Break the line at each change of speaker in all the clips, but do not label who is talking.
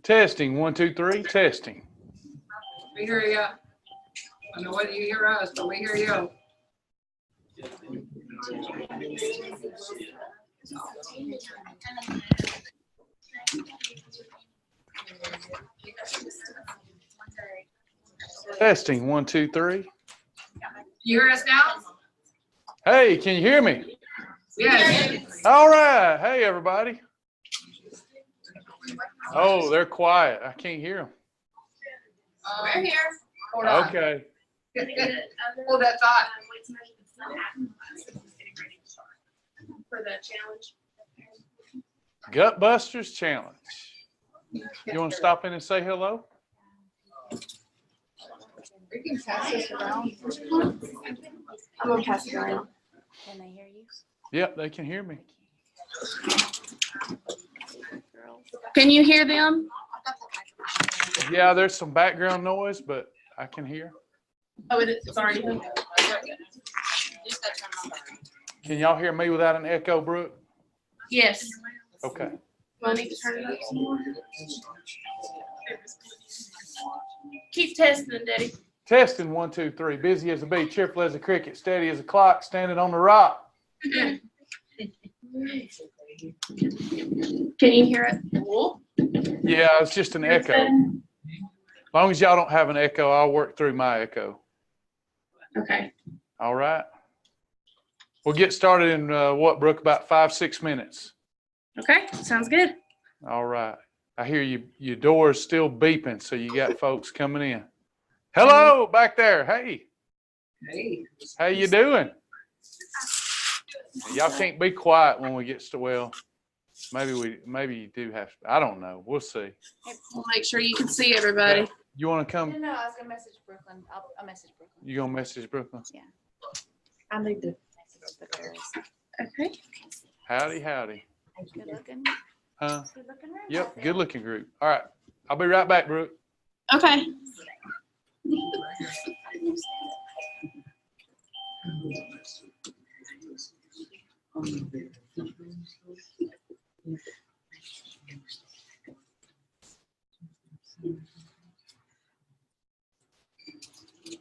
Testing, 1, 2, 3, testing.
We hear you. I don't know whether you hear us, but we hear you.
Testing, 1, 2, 3.
You hear us now?
Hey, can you hear me?
Yes.
All right. Hey, everybody. Oh, they're quiet. I can't hear them.
We're here. Hold on.
Okay.
Hold that thought.
For the challenge.
Gutbusters Challenge. You want to stop in and say hello?
We can pass this around.
I'm gonna pass it around.
Can they hear you?
Yep, they can hear me.
Can you hear them?
Yeah, there's some background noise, but I can hear.
Oh, it's already.
Can y'all hear me without an echo, Brooke?
Yes.
Okay.
Do I need to turn it up some more? Keep testing, Daddy.
Testing, 1, 2, 3. Busy as a bee, cheerful as a cricket, steady as a clock, standing on the rock.
Can you hear it?
Yeah, it's just an echo. As long as y'all don't have an echo, I'll work through my echo.
Okay.
All right. We'll get started in what, Brooke, about 5, 6 minutes.
Okay, sounds good.
All right. I hear your door's still beeping, so you got folks coming in. Hello, back there. Hey.
Hey.
How you doing? Y'all can't be quiet when we get to, well, maybe you do have to. I don't know. We'll see.
We'll make sure you can see everybody.
You want to come?
No, I was gonna message Brooklyn. I'll message Brooklyn.
You gonna message Brooklyn?
Yeah.
I need to.
Message the girls.
Okay.
Howdy, howdy.
Good looking.
Huh?
Good looking room.
Yep, good looking group. All right. I'll be right back, Brooke.
Okay.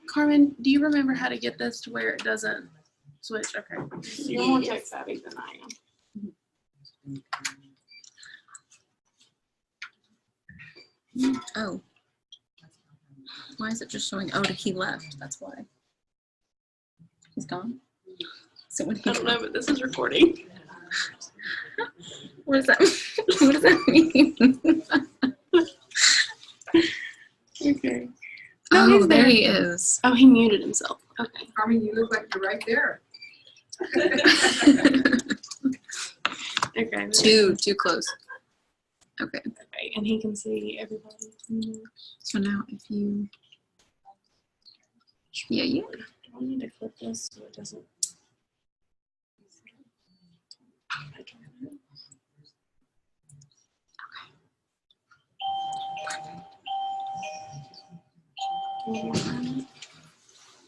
Carmen, do you remember how to get this to where it doesn't switch? Okay. You're more tech savvy than I am.
Oh. Why is it just showing, oh, he left, that's why. He's gone? So when he
I don't know, but this is recording.
What does that what does that mean?
Okay.
Oh,
he's
there
there.
he is.
Oh, he muted himself. Okay.
I mean, you look like you're right there.
Okay.
Too close. Okay.
Okay, and he can see everybody.
So now if you, yeah, you.
Do I need to clip this so it doesn't?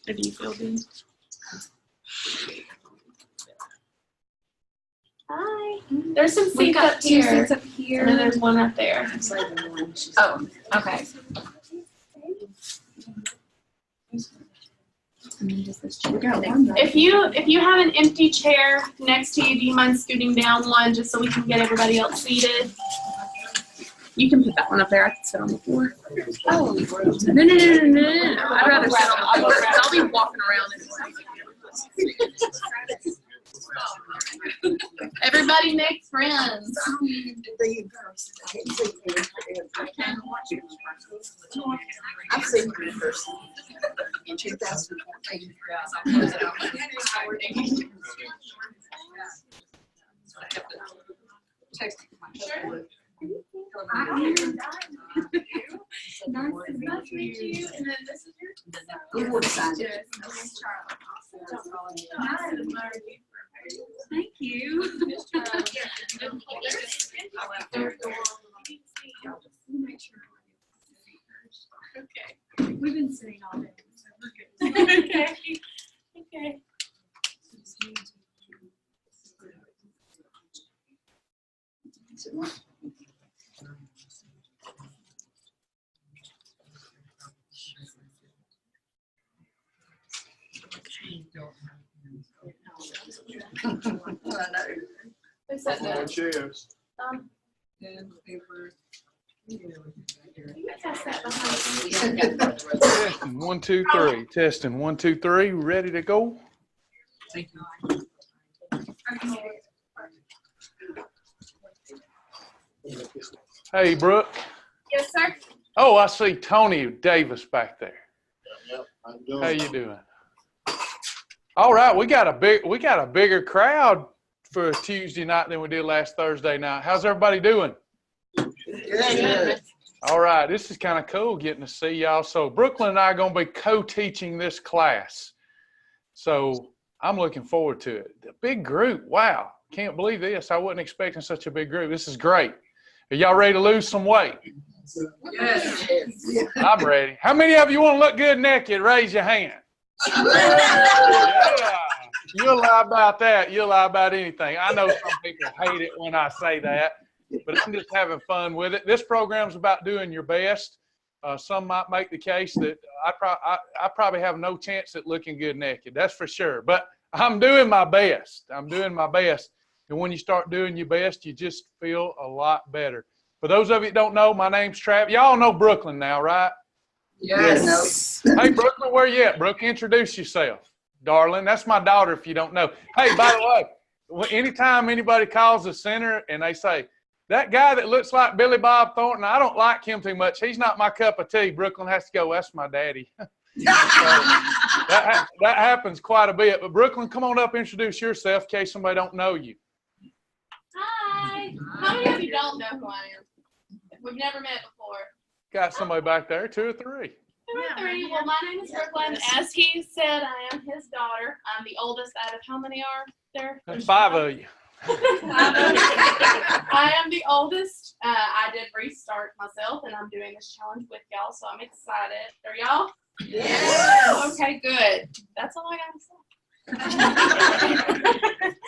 Or do you feel good? Hi. There's some seats up here. 2 seats up here. And then there's one up there.
Oh, okay. And then just this chair.
If you have an empty chair next to you, do you mind scooting down one just so we can get everybody else seated? You can put that one up there. I can sit on the floor.
Oh.
No. I'd rather sit on the floor because I'll be walking around anyway. Everybody make friends.
I've seen you in person in 2014. Text my
Nice to meet you. And then this is your.
We will sign it.
Thank you. Okay. We've been sitting all day, so we're good. Okay. Okay. Who said that?
Chairs.
And paper.
Pass that behind you.
Testing, 1, 2, 3. Testing, 1, 2, 3. Ready to go?
Thank you.
Hey, Brooke.
Yes, sir.
Oh, I see Tony Davis back there.
Yep, I'm doing.
How you doing? All right, we got a bigger crowd for a Tuesday night than we did last Thursday night. How's everybody doing?
Good.
All right, this is kind of cool getting to see y'all. So Brooklyn and I are going to be co-teaching this class. So I'm looking forward to it. The big group, wow. Can't believe this. I wasn't expecting such a big group. This is great. Are y'all ready to lose some weight?
Yes.
I'm ready. How many of you want to look good naked? Raise your hand. Yeah. You'll lie about that. You'll lie about anything. I know some people hate it when I say that, but I'm just having fun with it. This program's about doing your best. Some might make the case that I probably have no chance at looking good naked. That's for sure. But I'm doing my best. I'm doing my best. And when you start doing your best, you just feel a lot better. For those of you that don't know, my name's Trav. Y'all know Brooklyn now, right?
Yes.
Hey, Brooklyn, where you at? Brooke, introduce yourself. Darling, that's my daughter if you don't know. Hey, by the way, anytime anybody calls the center and they say, that guy that looks like Billy Bob Thornton, I don't like him too much. He's not my cup of tea. Brooklyn has to go, that's my daddy. So that happens quite a bit. But Brooklyn, come on up, introduce yourself in case somebody don't know you.
Hi. How many of you don't know who I am? We've never met before.
Got somebody back there, 2 or 3.
2 or 3. Well, my name is Brooklyn. As he said, I am his daughter. I'm the oldest out of how many are there?
There's 5 of you.
I am the oldest. I did restart myself, and I'm doing this challenge with y'all, so I'm excited. Are y'all?
Yes.
Okay, good. That's all I gotta say.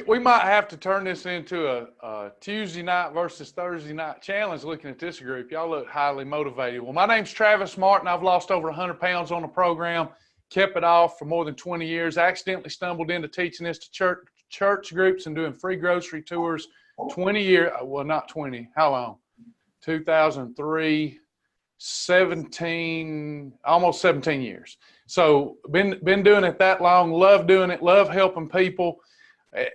We might have to turn this into a Tuesday night versus Thursday night challenge looking at this group. Y'all look highly motivated. Well, my name's Travis Martin. I've lost over 100 pounds on the program, kept it off for more than 20 years. I accidentally stumbled into teaching this to church groups and doing free grocery tours 20 years. Well, not 20. How long? 2003, 17, almost 17 years. So been doing it that long. Love doing it. Love helping people.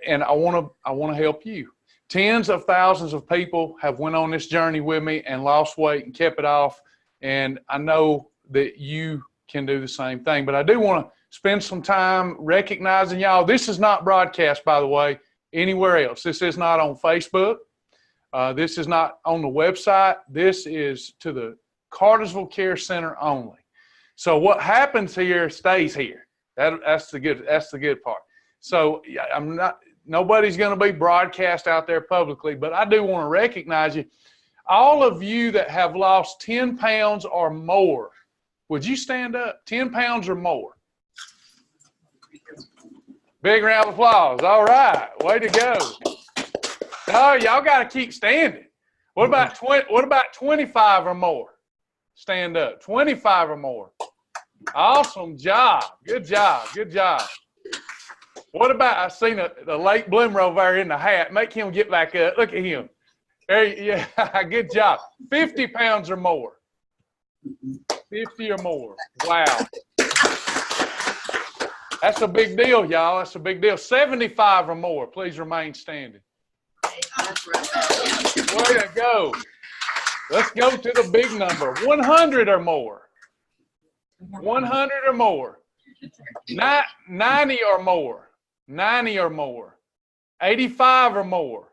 And I want to help you. Tens of thousands of people have went on this journey with me and lost weight and kept it off. And I know that you can do the same thing. But I do want to spend some time recognizing y'all. This is not broadcast, by the way, anywhere else. This is not on Facebook. This is not on the website. This is to the Cartersville Care Center only. So what happens here stays here. That's the good part. So nobody's going to be broadcast out there publicly, but I do want to recognize you. All of you that have lost 10 pounds or more, would you stand up? 10 pounds or more. Big round of applause. All right. Way to go. No, y'all got to keep standing. What about 25 or more? Stand up. 25 or more. Awesome job. Good job. Good job. What about, I seen the late bloomer over there in the hat. Make him get back up. Look at him. Yeah, good job. 50 pounds or more. 50 or more. Wow. That's a big deal, y'all. That's a big deal. 75 or more. Please remain standing. Way to go. Let's go to the big number. 100 or more. 100 or more. 90 or more. 90 or more. 85 or more.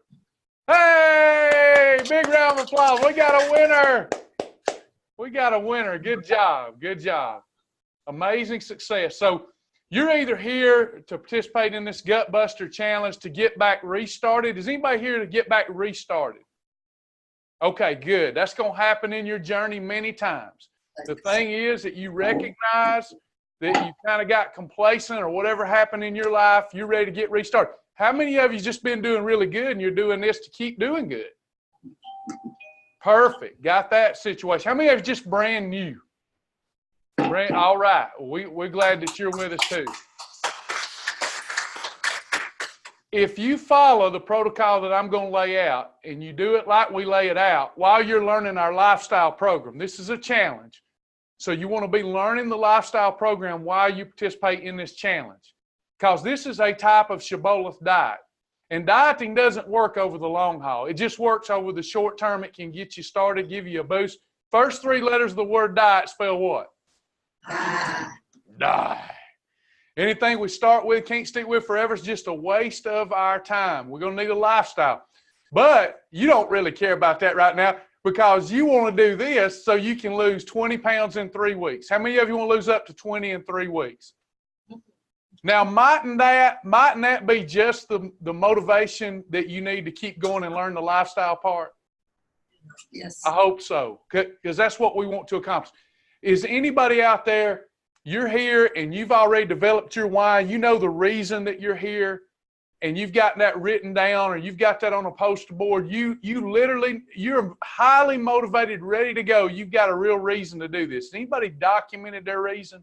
Hey, big round of applause. We got a winner. We got a winner. Good job. Good job. Amazing success. So you're either here to participate in this Gut Buster Challenge to get back restarted. Is anybody here to get back restarted? Okay, good. That's going to happen in your journey many times. The thing is that you recognize that you kind of got complacent or whatever happened in your life, you're ready to get restarted. How many of you just been doing really good and you're doing this to keep doing good? Perfect. Got that situation. How many of you just brand new? All right. We're glad that you're with us too. If you follow the protocol that I'm going to lay out and you do it like we lay it out while you're learning our lifestyle program, this is a challenge. So you want to be learning the lifestyle program while you participate in this challenge, because this is a type of shibboleth diet. And dieting doesn't work over the long haul. It just works over the short term. It can get you started, give you a boost. First three letters of the word diet spell what? Die. Anything we start with, can't stick with forever, is just a waste of our time. We're going to need a lifestyle. But you don't really care about that right now, because you want to do this so you can lose 20 pounds in 3 weeks. How many of you want to lose up to 20 in 3 weeks? Now, mightn't that be just the motivation that you need to keep going and learn the lifestyle part?
Yes.
I hope so, because that's what we want to accomplish. Is anybody out there, you're here and you've already developed your why, you know the reason that you're here, and you've got that written down or you've got that on a poster board, you're highly motivated, ready to go. You've got a real reason to do this. Anybody documented their reason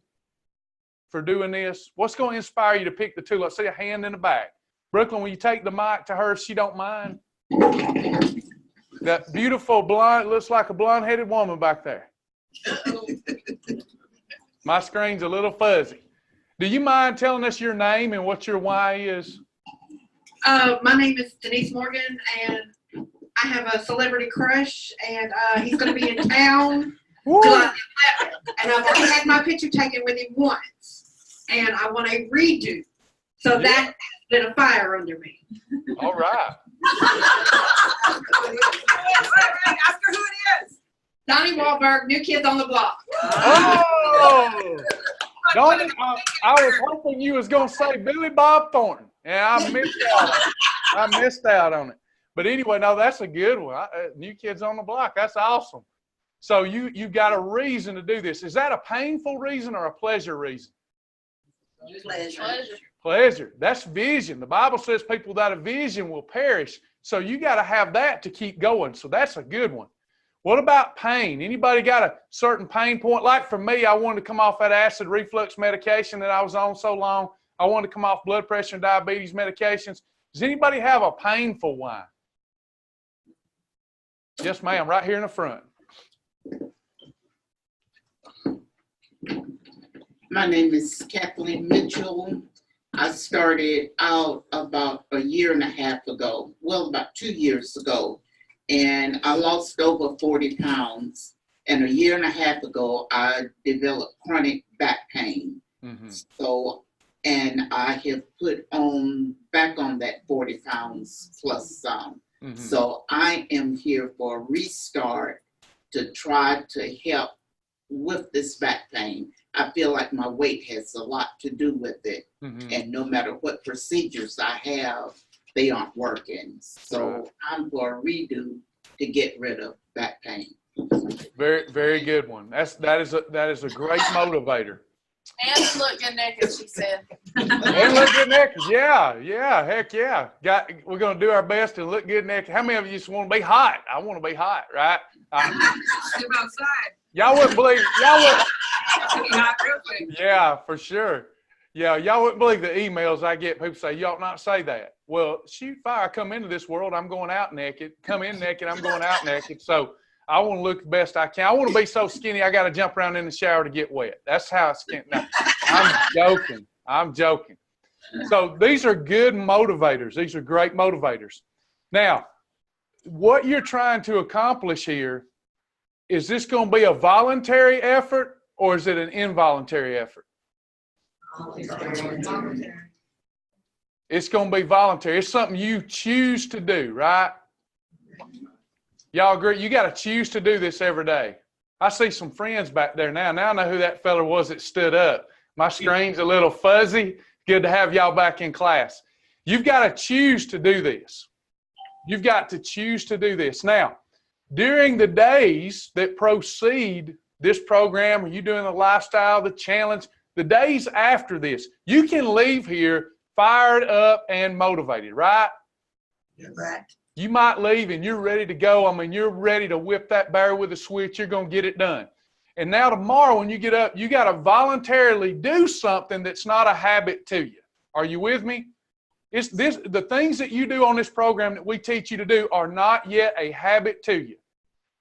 for doing this? What's going to inspire you to pick the tool? I see a hand in the back. Brooklyn, will you take the mic to her if she don't mind? That beautiful blonde, looks like a blonde-headed woman back there. My screen's a little fuzzy. Do you mind telling us your name and what your why is?
My name is Denise Morgan, and I have a celebrity crush, and he's going to be in town July 11th, and I've only had my picture taken with him once, and I want a redo. So that lit a fire under me.
All right.
Ask her who it is.
Donnie Wahlberg, New Kids on the Block.
Oh! Donnie, I was hoping you was going to say Billy Bob Thornton. Yeah, I missed out on it. But anyway, no, that's a good one. New Kids on the Block. That's awesome. So you got a reason to do this. Is that a painful reason or a pleasure reason? Pleasure. That's vision. The Bible says people without a vision will perish. So you got to have that to keep going. So that's a good one. What about pain? Anybody got a certain pain point? Like for me, I wanted to come off that acid reflux medication that I was on so long. I wanted to come off blood pressure and diabetes medications. Does anybody have a painful why? Yes, ma'am, right here in the front.
My name is Kathleen Mitchell. I started out about a year and a half ago, well, about 2 years ago, and I lost over 40 pounds. And a year and a half ago, I developed chronic back pain. Mm-hmm. And I have put back on that 40 pounds plus some. Mm-hmm. So I am here for a restart to try to help with this back pain. I feel like my weight has a lot to do with it. Mm-hmm. And no matter what procedures I have, they aren't working. So I'm for a redo to get rid of back pain.
Very, very good one. That is a great motivator.
And look good naked, she said.
And look good naked. Yeah, heck yeah. We're going to do our best to look good naked. How many of you just want to be hot? I want to be hot, right?
Step outside.
Y'all wouldn't believe.
Not real quick.
Yeah, for sure. Yeah, y'all wouldn't believe the emails I get. People say, you ought not say that. Well, shoot fire. I come into this world, I'm going out naked. Come in naked, I'm going out naked. So I want to look the best I can. I want to be so skinny, I got to jump around in the shower to get wet. That's how skinny. No, I'm joking. So these are good motivators. These are great motivators. Now, what you're trying to accomplish here, is this going to be a voluntary effort or is it an involuntary effort? It's going to be voluntary. It's something you choose to do, right? Y'all agree? You got to choose to do this every day. I see some friends back there now. Now I know who that fella was that stood up. My screen's a little fuzzy. Good to have y'all back in class. You've got to choose to do this. You've got to choose to do this. Now, during the days that precede this program, or you doing the lifestyle, the challenge, the days after this, you can leave here fired up and motivated, right?
Right.
You might leave and you're ready to go. I mean, you're ready to whip that bear with a switch. You're going to get it done. And now tomorrow when you get up, you got to voluntarily do something that's not a habit to you. Are you with me? The things that you do on this program that we teach you to do are not yet a habit to you.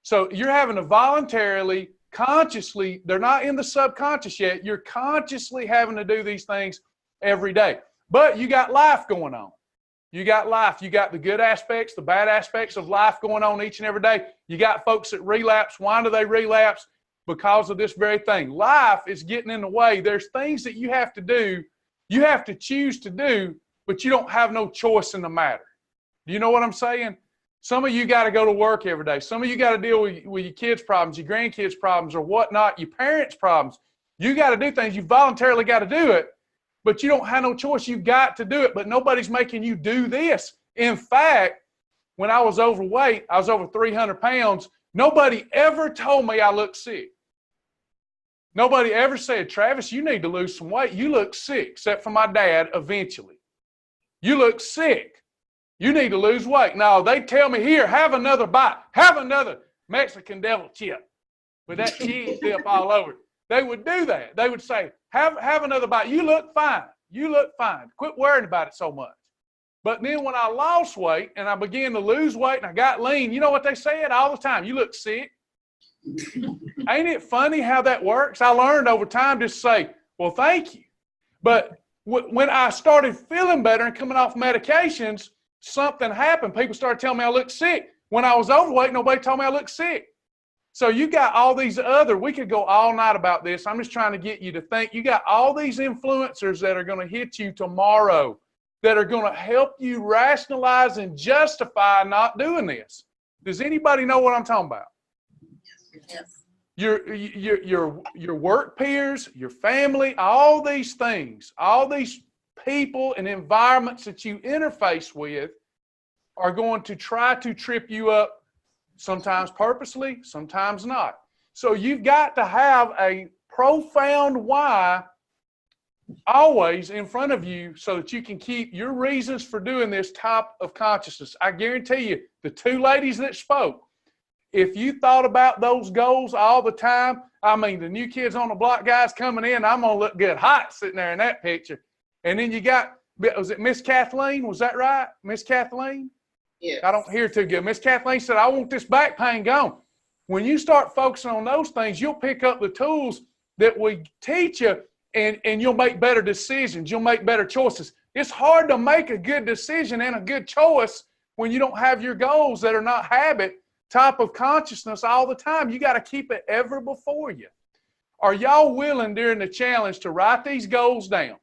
So you're having to voluntarily, consciously, they're not in the subconscious yet. You're consciously having to do these things every day. But you got life going on. You got life. You got the good aspects, the bad aspects of life going on each and every day. You got folks that relapse. Why do they relapse? Because of this very thing. Life is getting in the way. There's things that you have to do, you have to choose to do, but you don't have no choice in the matter. Do you know what I'm saying? Some of you got to go to work every day. Some of you got to deal with your kids' problems, your grandkids' problems, or whatnot, your parents' problems. You got to do things. You voluntarily got to do it. But you don't have no choice. You got to do it, but nobody's making you do this. In fact, when I was overweight, I was over 300 pounds, nobody ever told me I looked sick. Nobody ever said, Travis, you need to lose some weight. You look sick, except for my dad eventually. You look sick. You need to lose weight. No, they tell me, here, have another bite. Have another Mexican devil chip with that cheese dip all over it. They would do that. They would say, have another bite. You look fine. You look fine. Quit worrying about it so much. But then when I lost weight and I began to lose weight and I got lean, you know what they said all the time? You look sick. Ain't it funny how that works? I learned over time to say, well, thank you. But when I started feeling better and coming off medications, something happened. People started telling me I looked sick. When I was overweight, nobody told me I looked sick. So you got all these we could go all night about this. I'm just trying to get you to think. You got all these influencers that are going to hit you tomorrow that are going to help you rationalize and justify not doing this. Does anybody know what I'm talking about?
Yes.
Your work peers, your family, all these things, all these people and environments that you interface with are going to try to trip you up. Sometimes purposely, sometimes not. So you've got to have a profound why always in front of you so that you can keep your reasons for doing this top of consciousness. I guarantee you, the two ladies that spoke, if you thought about those goals all the time, I mean, the new kids on the block guys coming in, I'm going to look good hot sitting there in that picture. And then you got, was it Miss Kathleen? Was that right? Miss Kathleen?
Yes.
I don't hear too good. Miss Kathleen said, I want this back pain gone. When you start focusing on those things, you'll pick up the tools that we teach you and you'll make better decisions. You'll make better choices. It's hard to make a good decision and a good choice when you don't have your goals that are not habit, top of consciousness all the time. You got to keep it ever before you. Are y'all willing during the challenge to write these goals down?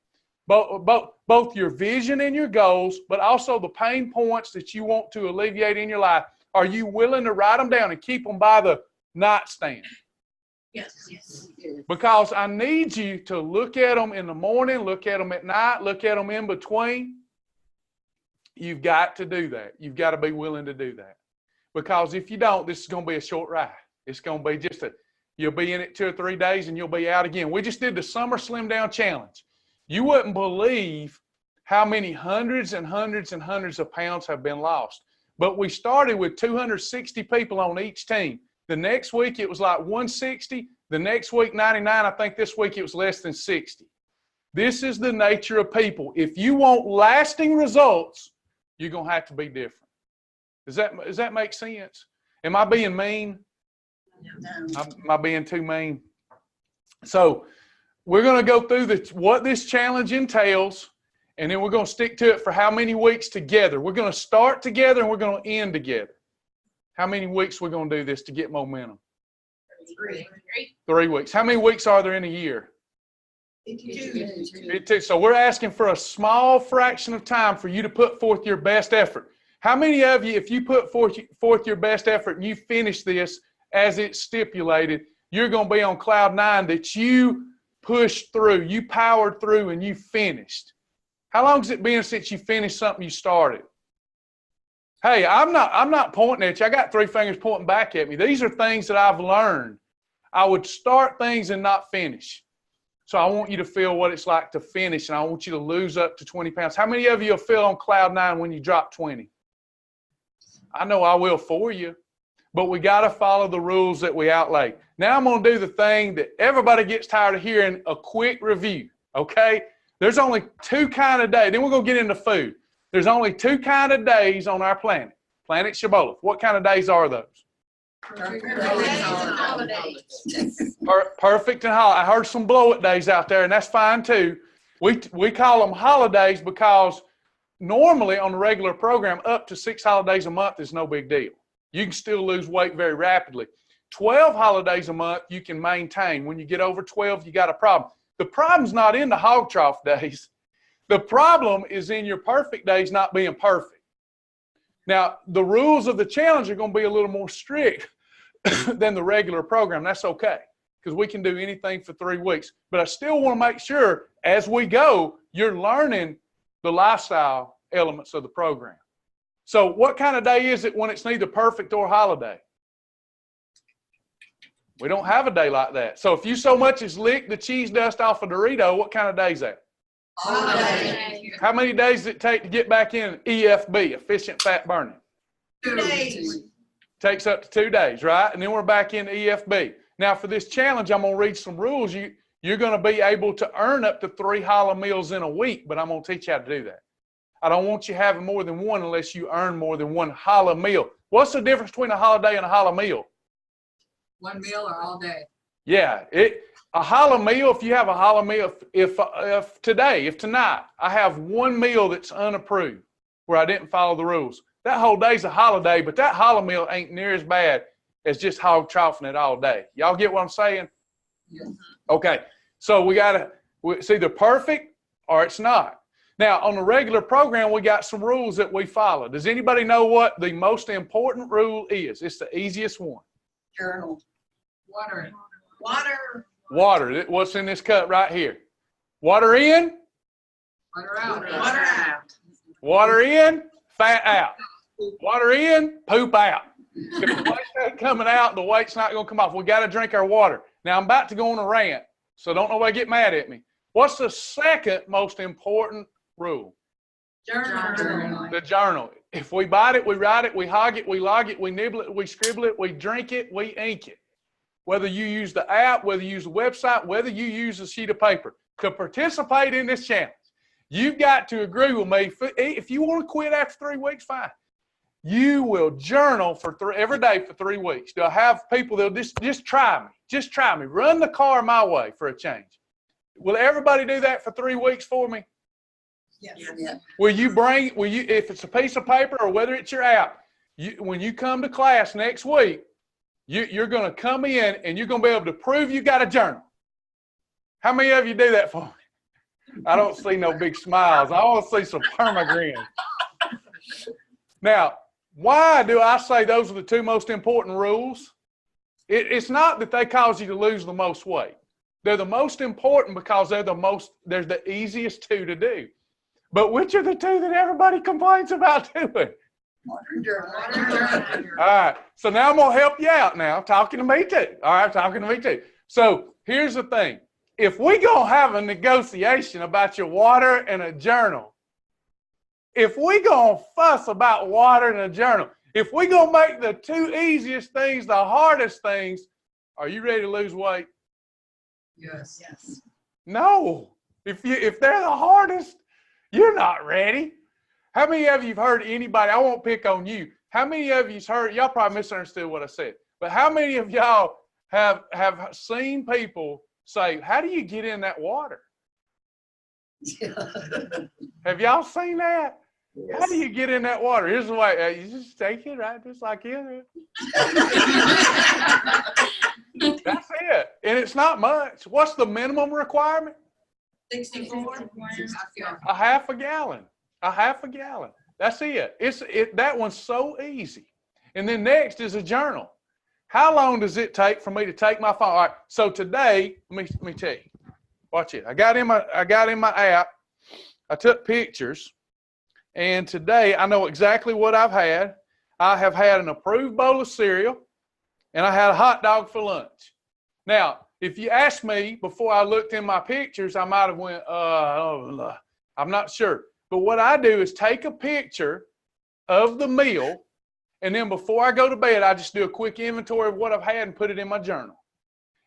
Both your vision and your goals, but also the pain points that you want to alleviate in your life. Are you willing to write them down and keep them by the nightstand?
Yes. Yes.
Because I need you to look at them in the morning, look at them at night, look at them in between. You've got to do that. You've got to be willing to do that. Because if you don't, this is going to be a short ride. It's going to be you'll be in it 2 or 3 days and you'll be out again. We just did the Summer Slim Down Challenge. You wouldn't believe how many hundreds and hundreds and hundreds of pounds have been lost. But we started with 260 people on each team. The next week it was like 160. The next week 99. I think this week it was less than 60. This is the nature of people. If you want lasting results, you're going to have to be different. Does that make sense? Am I being mean?
No.
Am I being too mean? So we're going to go through what this challenge entails, and then we're going to stick to it for how many weeks together. We're going to start together, and we're going to end together. How many weeks we're going to do this to get momentum? 3 weeks. How many weeks are there in a year? 52. So we're asking for a small fraction of time for you to put forth your best effort. How many of you, if you put forth your best effort and you finish this as it's stipulated, you're going to be on cloud 9 that you pushed through, you powered through, and you finished? How long has it been since you finished something you started? Hey, I'm not pointing at you. I got 3 fingers pointing back at me. These are things that I've learned. I would start things and not finish. So I want you to feel what it's like to finish, and I want you to lose up to 20 pounds. How many of you will feel on cloud 9 when you drop 20? I know I will for you, but we got to follow the rules that we outlay. Now I'm going to do the thing that everybody gets tired of hearing, a quick review, okay? There's only 2 kind of days. Then we're going to get into food. There's only 2 kind of days on our planet. Planet Shibboleth. What kind of days are those?
Perfect.
Perfect and holiday. I heard some blow-it days out there, and that's fine too. We call them holidays because normally on the regular program, up to 6 holidays a month is no big deal. You can still lose weight very rapidly. 12 holidays a month you can maintain. When you get over 12, you got a problem. The problem's not in the hog trough days. The problem is in your perfect days not being perfect. Now, the rules of the challenge are going to be a little more strict than the regular program. That's okay, because we can do anything for 3 weeks. But I still want to make sure as we go, you're learning the lifestyle elements of the program. So what kind of day is it when it's neither perfect or holiday? We don't have a day like that. So if you so much as lick the cheese dust off a Dorito, what kind of day is that?
Holiday.
How many days does it take to get back in EFB, efficient fat burning?
2 days.
Takes up to 2 days, right? And then we're back in EFB. Now for this challenge, I'm going to read some rules. You're going to be able to earn up to 3 challah meals in a week, but I'm going to teach you how to do that. I don't want you having more than 1 unless you earn more than 1 challah meal. What's the difference between a holiday and a challah meal?
1 meal or all day?
Yeah, a challah meal, if you have a challah meal, if tonight I have 1 meal that's unapproved where I didn't follow the rules, that whole day's a holiday, but that challah meal ain't near as bad as just hog troughing it all day. Y'all get what I'm saying?
Yes.
Okay, so it's either perfect or it's not. Now, on the regular program, we got some rules that we follow. Does anybody know what the most important rule is? It's the easiest one.
Journal. Water.
Water. What's in this cup right here? Water in.
Water out.
Water out.
Water in, fat out. Water in, poop out. If the weight's not coming out, the weight's not going to come off. We got to drink our water. Now, I'm about to go on a rant, so don't nobody get mad at me. What's the second most important rule?
Journal.
The journal. If we bite it, we write it, we hog it, we log it, we nibble it, we scribble it, we drink it, we ink it. Whether you use the app, whether you use the website, whether you use a sheet of paper. To participate in this challenge, you've got to agree with me. If you want to quit after 3 weeks, fine. You will journal for every day for 3 weeks. They'll have people, they'll just try me. Just try me. Run the car my way for a change. Will everybody do that for 3 weeks for me?
Yes.
If it's a piece of paper or whether it's your app, when you come to class next week, you're going to come in and you're going to be able to prove you got a journal. How many of you do that for me? I don't see no big smiles. I want to see some perma-grins. Now, why do I say those are the 2 most important rules? It's not that they cause you to lose the most weight. They're the most important because they're the easiest 2 to do. But which are the 2 that everybody complains about doing?
Water.
All right. So now I'm going to help you out now. Talking to me too. All right. Talking to me too. So here's the thing. If we going to have a negotiation about your water and a journal, if we going to fuss about water and a journal, if we going to make the 2 easiest things the hardest things, are you ready to lose weight?
Yes.
No. If they're the hardest, you're not ready. How many of you have heard anybody, I won't pick on you, how many of you've heard, y'all probably misunderstood what I said, but how many of y'all have seen people say, how do you get in that water? Have y'all seen that? Yes. How do you get in that water? Here's the way, you just take it right just like it. That's it. And it's not much. What's the minimum requirement?
64.
A half a gallon. A half a gallon. That's it. That one's so easy. And then next is a journal. How long does it take for me to take my phone? All right, so today, let me tell you. Watch it. I got in my app. I took pictures. And today I know exactly what I've had. I have had an approved bowl of cereal, and I had a hot dog for lunch. Now, if you asked me before I looked in my pictures, I might have went, I'm not sure. But what I do is take a picture of the meal, and then before I go to bed, I just do a quick inventory of what I've had and put it in my journal.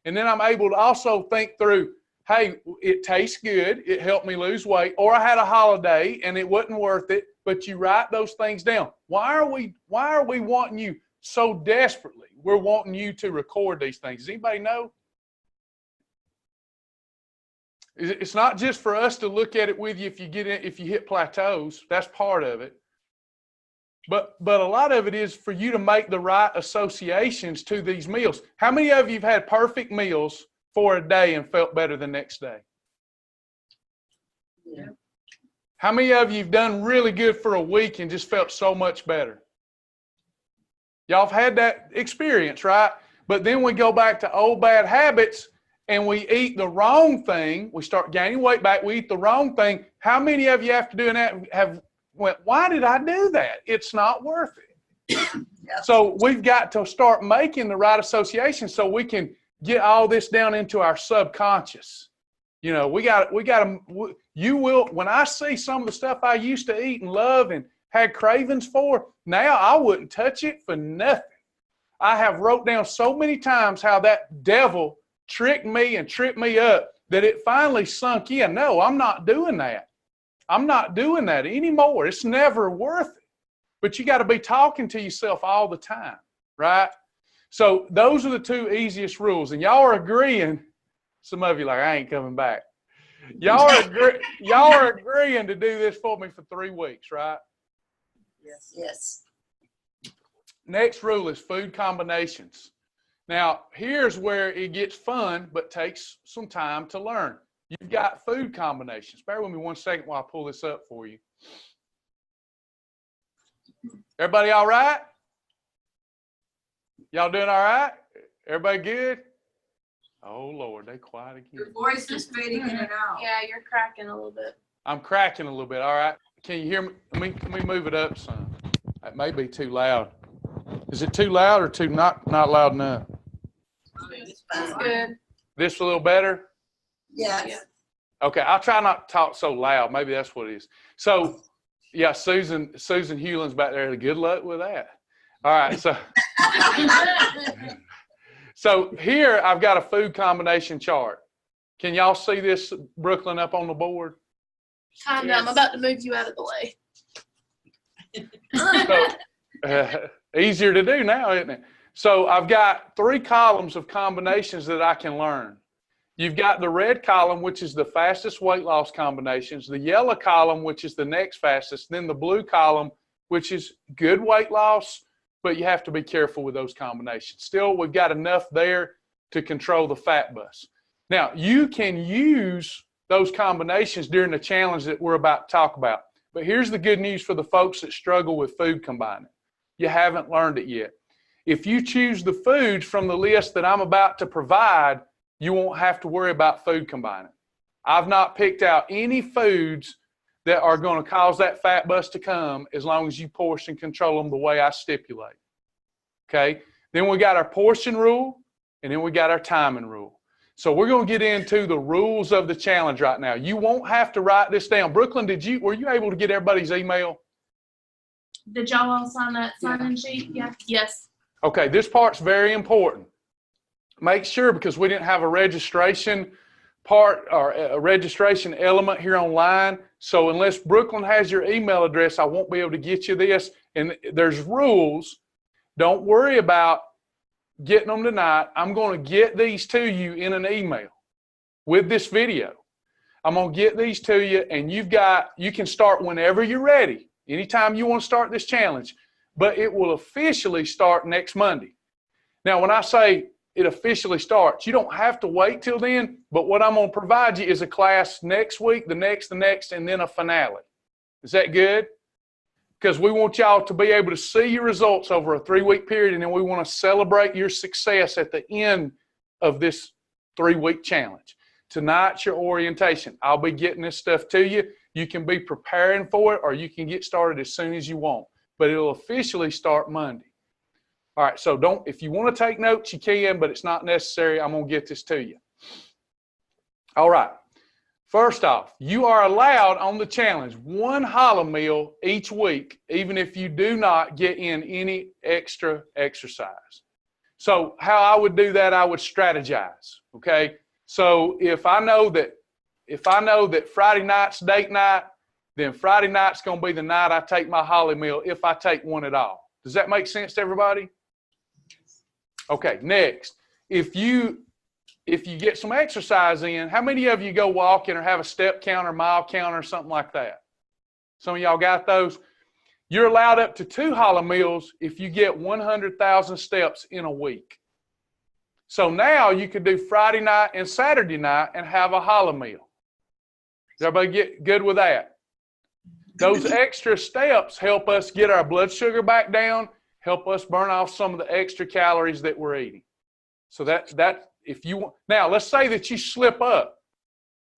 And then I'm able to also think through, hey, it tastes good, it helped me lose weight, or I had a holiday and it wasn't worth it, but you write those things down. Why are we wanting you so desperately? We're wanting you to record these things. Does anybody know? It's not just for us to look at it with you if you hit plateaus. That's part of it. But a lot of it is for you to make the right associations to these meals. How many of you have had perfect meals for a day and felt better the next day?
Yeah.
How many of you have done really good for a week and just felt so much better? Y'all have had that experience, right? But then we go back to old bad habits and we eat the wrong thing. We start gaining weight back. We eat the wrong thing. How many of you after doing that have went, why did I do that? It's not worth it. So we've got to start making the right associations so we can get all this down into our subconscious. You know, you will, when I see some of the stuff I used to eat and love and had cravings for, now I wouldn't touch it for nothing. I have wrote down so many times how that devil tricked me and tripped me up that it finally sunk in. No, I'm not doing that. I'm not doing that anymore. It's never worth it. But you got to be talking to yourself all the time, right? So those are the two easiest rules. And y'all are agreeing. Some of you are like, I ain't coming back. Y'all are agreeing to do this for me for 3 weeks, right?
Yes. Yes.
Next rule is food combinations. Now, here's where it gets fun, but takes some time to learn. You've got food combinations. Bear with me 1 second while I pull this up for you. Everybody all right? Y'all doing all right? Everybody good? Oh, Lord, they quiet again.
Your voice is fading in and out.
Yeah, you're cracking a little bit.
I'm cracking a little bit. All right. Can you hear me? Let me move it up some. It may be too loud. Is it too loud or too not loud enough?
That's good.
This a little better?
Yes.
Yeah.
Okay, I'll try not to talk so loud. Maybe that's what it is. So, yeah, Susan Hewlin's back there. Good luck with that. All right, so here I've got a food combination chart. Can y'all see this, Brooklyn, up on the board?
Kind of. I'm about to move you out of the way.
So, easier to do now, isn't it? So I've got 3 columns of combinations that I can learn. You've got the red column, which is the fastest weight loss combinations, the yellow column, which is the next fastest, then the blue column, which is good weight loss, but you have to be careful with those combinations. Still, we've got enough there to control the fat bus. Now, you can use those combinations during the challenge that we're about to talk about. But here's the good news for the folks that struggle with food combining. You haven't learned it yet. If you choose the foods from the list that I'm about to provide, you won't have to worry about food combining. I've not picked out any foods that are going to cause that fat bus to come as long as you portion control them the way I stipulate. Okay? Then we got our portion rule, and then we got our timing rule. So we're going to get into the rules of the challenge right now. You won't have to write this down. Brooklyn, were you able to get everybody's email?
Did y'all all sign that sign-in sheet? Yeah. Yes.
Okay, this part's very important. Make sure, because we didn't have a registration part or a registration element here online. So unless Brooklyn has your email address, I won't be able to get you this. And there's rules. Don't worry about getting them tonight. I'm going to get these to you in an email with this video. I'm going to get these to you, and you can start whenever you're ready. Anytime you want to start this challenge, but it will officially start next Monday. Now, when I say it officially starts, you don't have to wait till then, but what I'm going to provide you is a class next week, the next, and then a finale. Is that good? because we want y'all to be able to see your results over a 3-week period, and then we want to celebrate your success at the end of this 3-week challenge. Tonight's your orientation. I'll be getting this stuff to you. You can be preparing for it, or you can get started as soon as you want, but it'll officially start Monday. All right, so if you want to take notes, you can, but it's not necessary. I'm going to get this to you. All right. First off, you are allowed on the challenge 1 hollow meal each week, even if you do not get in any extra exercise. So how I would do that, I would strategize, okay? So if I know that Friday night's date night, then Friday night's going to be the night I take my hollow meal, if I take one at all. Does that make sense to everybody? Okay, next, if you get some exercise in, how many of you go walking or have a step counter, mile counter, or something like that? Some of y'all got those? You're allowed up to 2 hollow meals if you get 100,000 steps in a week. So now you could do Friday night and Saturday night and have a hollow meal. Does everybody get good with that? Those extra steps help us get our blood sugar back down, help us burn off some of the extra calories that we're eating. So that if you want, now let's say that you slip up.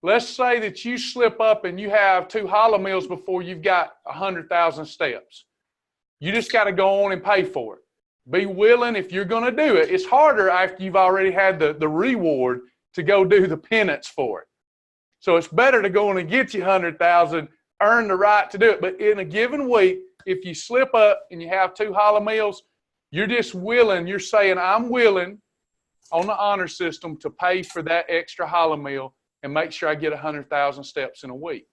Let's say that you slip up and you have 2 hollow meals before you've got 100,000 steps. You just got to go on and pay for it. Be willing if you're going to do it. It's harder after you've already had the reward to go do the penance for it. So it's better to go on and get you 100,000, earn the right to do it. But in a given week, if you slip up and you have 2 hollow meals, you're just willing. You're saying, I'm willing on the honor system to pay for that extra hollow meal and make sure I get 100,000 steps in a week.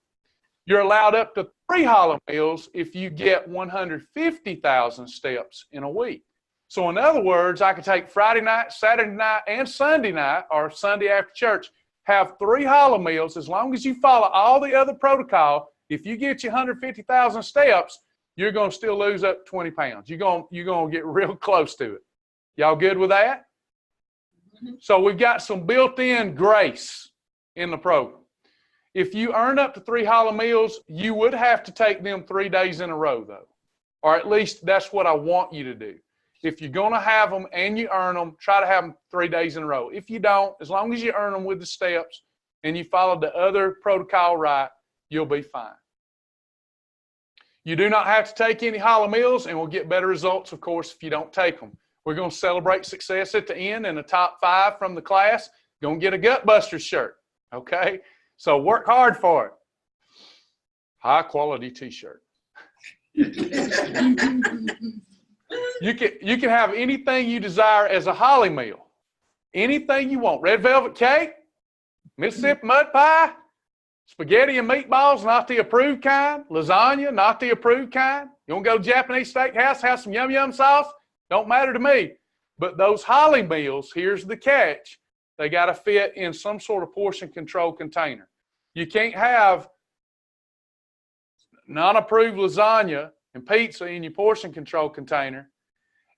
You're allowed up to 3 hollow meals if you get 150,000 steps in a week. So in other words, I could take Friday night, Saturday night, and Sunday night, or Sunday after church, have 3 hollow meals. As long as you follow all the other protocol, if you get you 150,000 steps, you're going to still lose up 20 pounds. You're going to get real close to it. Y'all good with that? So we've got some built-in grace in the program. If you earn up to 3 hollow meals, you would have to take them 3 days in a row, though. Or at least that's what I want you to do. If you're going to have them and you earn them, try to have them 3 days in a row. If you don't, as long as you earn them with the steps and you follow the other protocol right, you'll be fine. You do not have to take any hollow meals, and we'll get better results, of course, if you don't take them. We're going to celebrate success at the end, and the top 5 from the class going to get a Gutbusters shirt, okay? So work hard for it. High quality t-shirt. You can have anything you desire as a hollow meal. Anything you want. Red velvet cake, Mississippi mud pie, spaghetti and meatballs, not the approved kind, lasagna, not the approved kind. You want to go to Japanese steakhouse, have some yum sauce? Don't matter to me. But those hollow meals, here's the catch. They got to fit in some sort of portion control container. You can't have non-approved lasagna and pizza in your portion control container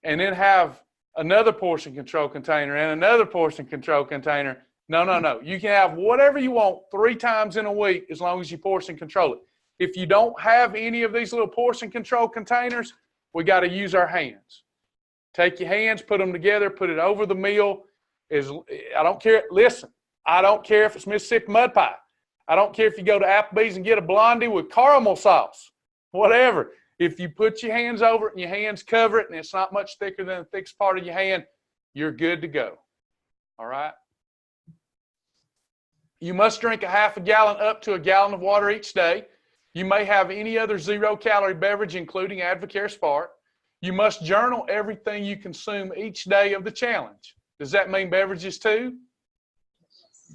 and then have another portion control container and another portion control container. No. You can have whatever you want 3 times in a week as long as you portion control it. If you don't have any of these little portion control containers, we got to use our hands. Take your hands, put them together, put it over the meal. I don't care. Listen, I don't care if it's Mississippi mud pie. I don't care if you go to Applebee's and get a blondie with caramel sauce, whatever. If you put your hands over it and your hands cover it and it's not much thicker than the thickest part of your hand, you're good to go. All right? You must drink a half a gallon up to a gallon of water each day. You may have any other 0-calorie beverage, including Advocare Spark. You must journal everything you consume each day of the challenge. Does that mean beverages too?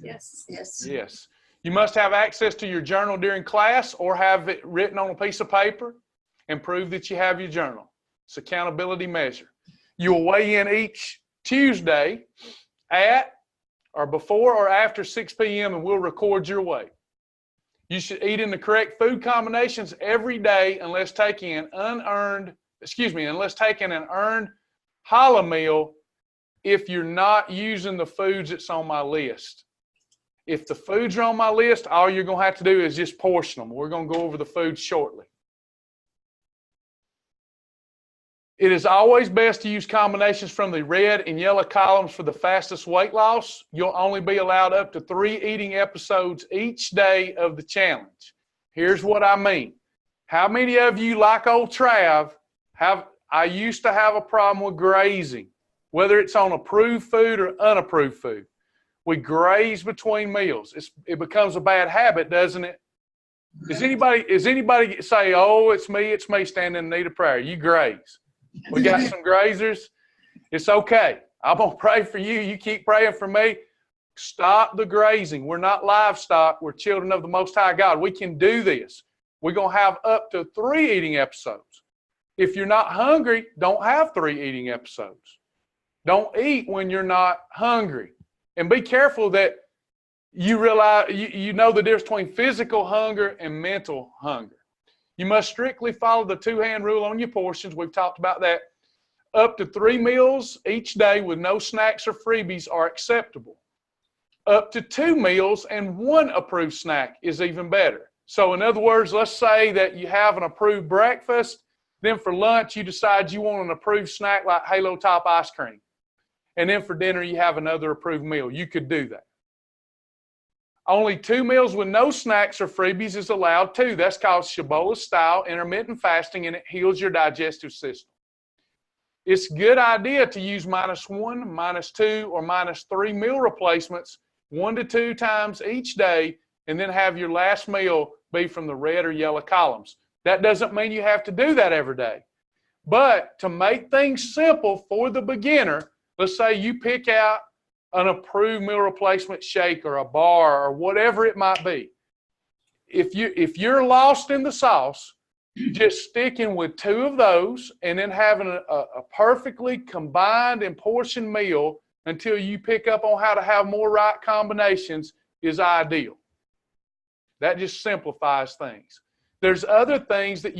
Yes.
Yes. You must have access to your journal during class or have it written on a piece of paper and prove that you have your journal. It's an accountability measure. You'll weigh in each Tuesday at or before or after 6 p.m. and we'll record your weight. You should eat in the correct food combinations every day unless taking an earned hollow meal if you're not using the foods that's on my list. If the foods are on my list, all you're going to have to do is just portion them. We're going to go over the foods shortly. It is always best to use combinations from the red and yellow columns for the fastest weight loss. You'll only be allowed up to 3 eating episodes each day of the challenge. Here's what I mean. How many of you, like old Trav, I used to have a problem with grazing, whether it's on approved food or unapproved food. We graze between meals. It becomes a bad habit, doesn't it? Does anybody say, oh, it's me standing in need of prayer? You graze. We got some grazers. It's okay. I'm going to pray for you. You keep praying for me. Stop the grazing. We're not livestock. We're children of the Most High God. We can do this. We're going to have up to 3 eating episodes. If you're not hungry, don't have 3 eating episodes. Don't eat when you're not hungry. And be careful that you realize, you know the difference between physical hunger and mental hunger. You must strictly follow the 2-hand rule on your portions. We've talked about that. Up to 3 meals each day with no snacks or freebies are acceptable. Up to 2 meals and 1 approved snack is even better. So in other words, let's say that you have an approved breakfast, then for lunch you decide you want an approved snack like Halo Top ice cream. And then for dinner you have another approved meal. You could do that. Only 2 meals with no snacks or freebies is allowed too. That's called Shibboleth style intermittent fasting, and it heals your digestive system. It's a good idea to use -1, -2, or -3 meal replacements 1 to 2 times each day, and then have your last meal be from the red or yellow columns. That doesn't mean you have to do that every day. But to make things simple for the beginner, let's say you pick out an approved meal replacement shake or a bar or whatever it might be. If you're lost in the sauce, just sticking with 2 of those and then having a perfectly combined and portioned meal until you pick up on how to have more right combinations is ideal. That just simplifies things. There's other things that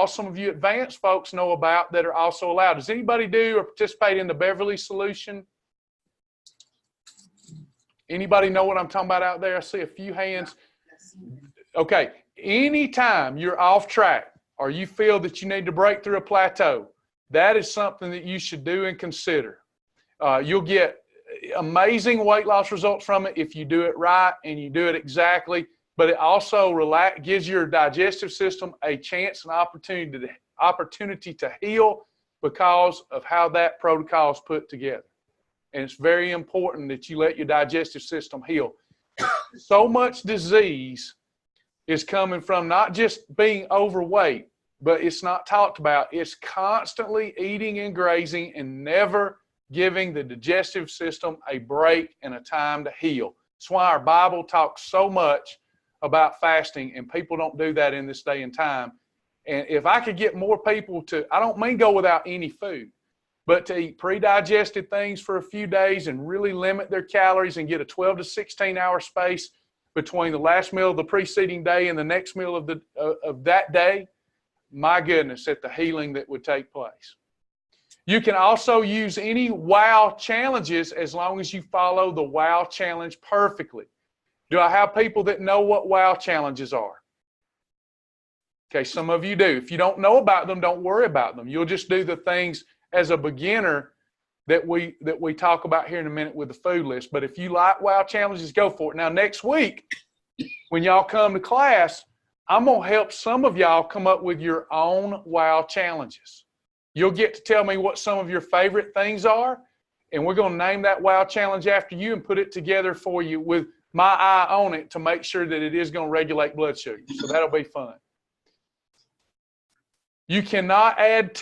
some of you advanced folks know about that are also allowed. Does anybody do or participate in the Beverly solution? Anybody know what I'm talking about out there? I see a few hands. Okay, anytime you're off track or you feel that you need to break through a plateau, that is something that you should do and consider. You'll get amazing weight loss results from it if you do it right and you do it exactly, but it also gives your digestive system a chance and opportunity to heal because of how that protocol is put together. And it's very important that you let your digestive system heal. So much disease is coming from not just being overweight, but it's not talked about. It's constantly eating and grazing and never giving the digestive system a break and a time to heal. That's why our Bible talks so much about fasting, and people don't do that in this day and time. And if I could get more people I don't mean go without any food, but to eat pre-digested things for a few days and really limit their calories and get a 12 to 16 hour space between the last meal of the preceding day and the next meal of that day, my goodness, at the healing that would take place. You can also use any WOW challenges as long as you follow the WOW challenge perfectly. Do I have people that know what WOW challenges are? Okay, some of you do. If you don't know about them, don't worry about them. You'll just do the things as a beginner that we talk about here in a minute with the food list. But if you like WOW challenges, go for it. Now, next week, when y'all come to class, I'm going to help some of y'all come up with your own WOW challenges. You'll get to tell me what some of your favorite things are, and we're going to name that WOW challenge after you and put it together for you with my eye on it to make sure that it is going to regulate blood sugar. So that'll be fun. You cannot add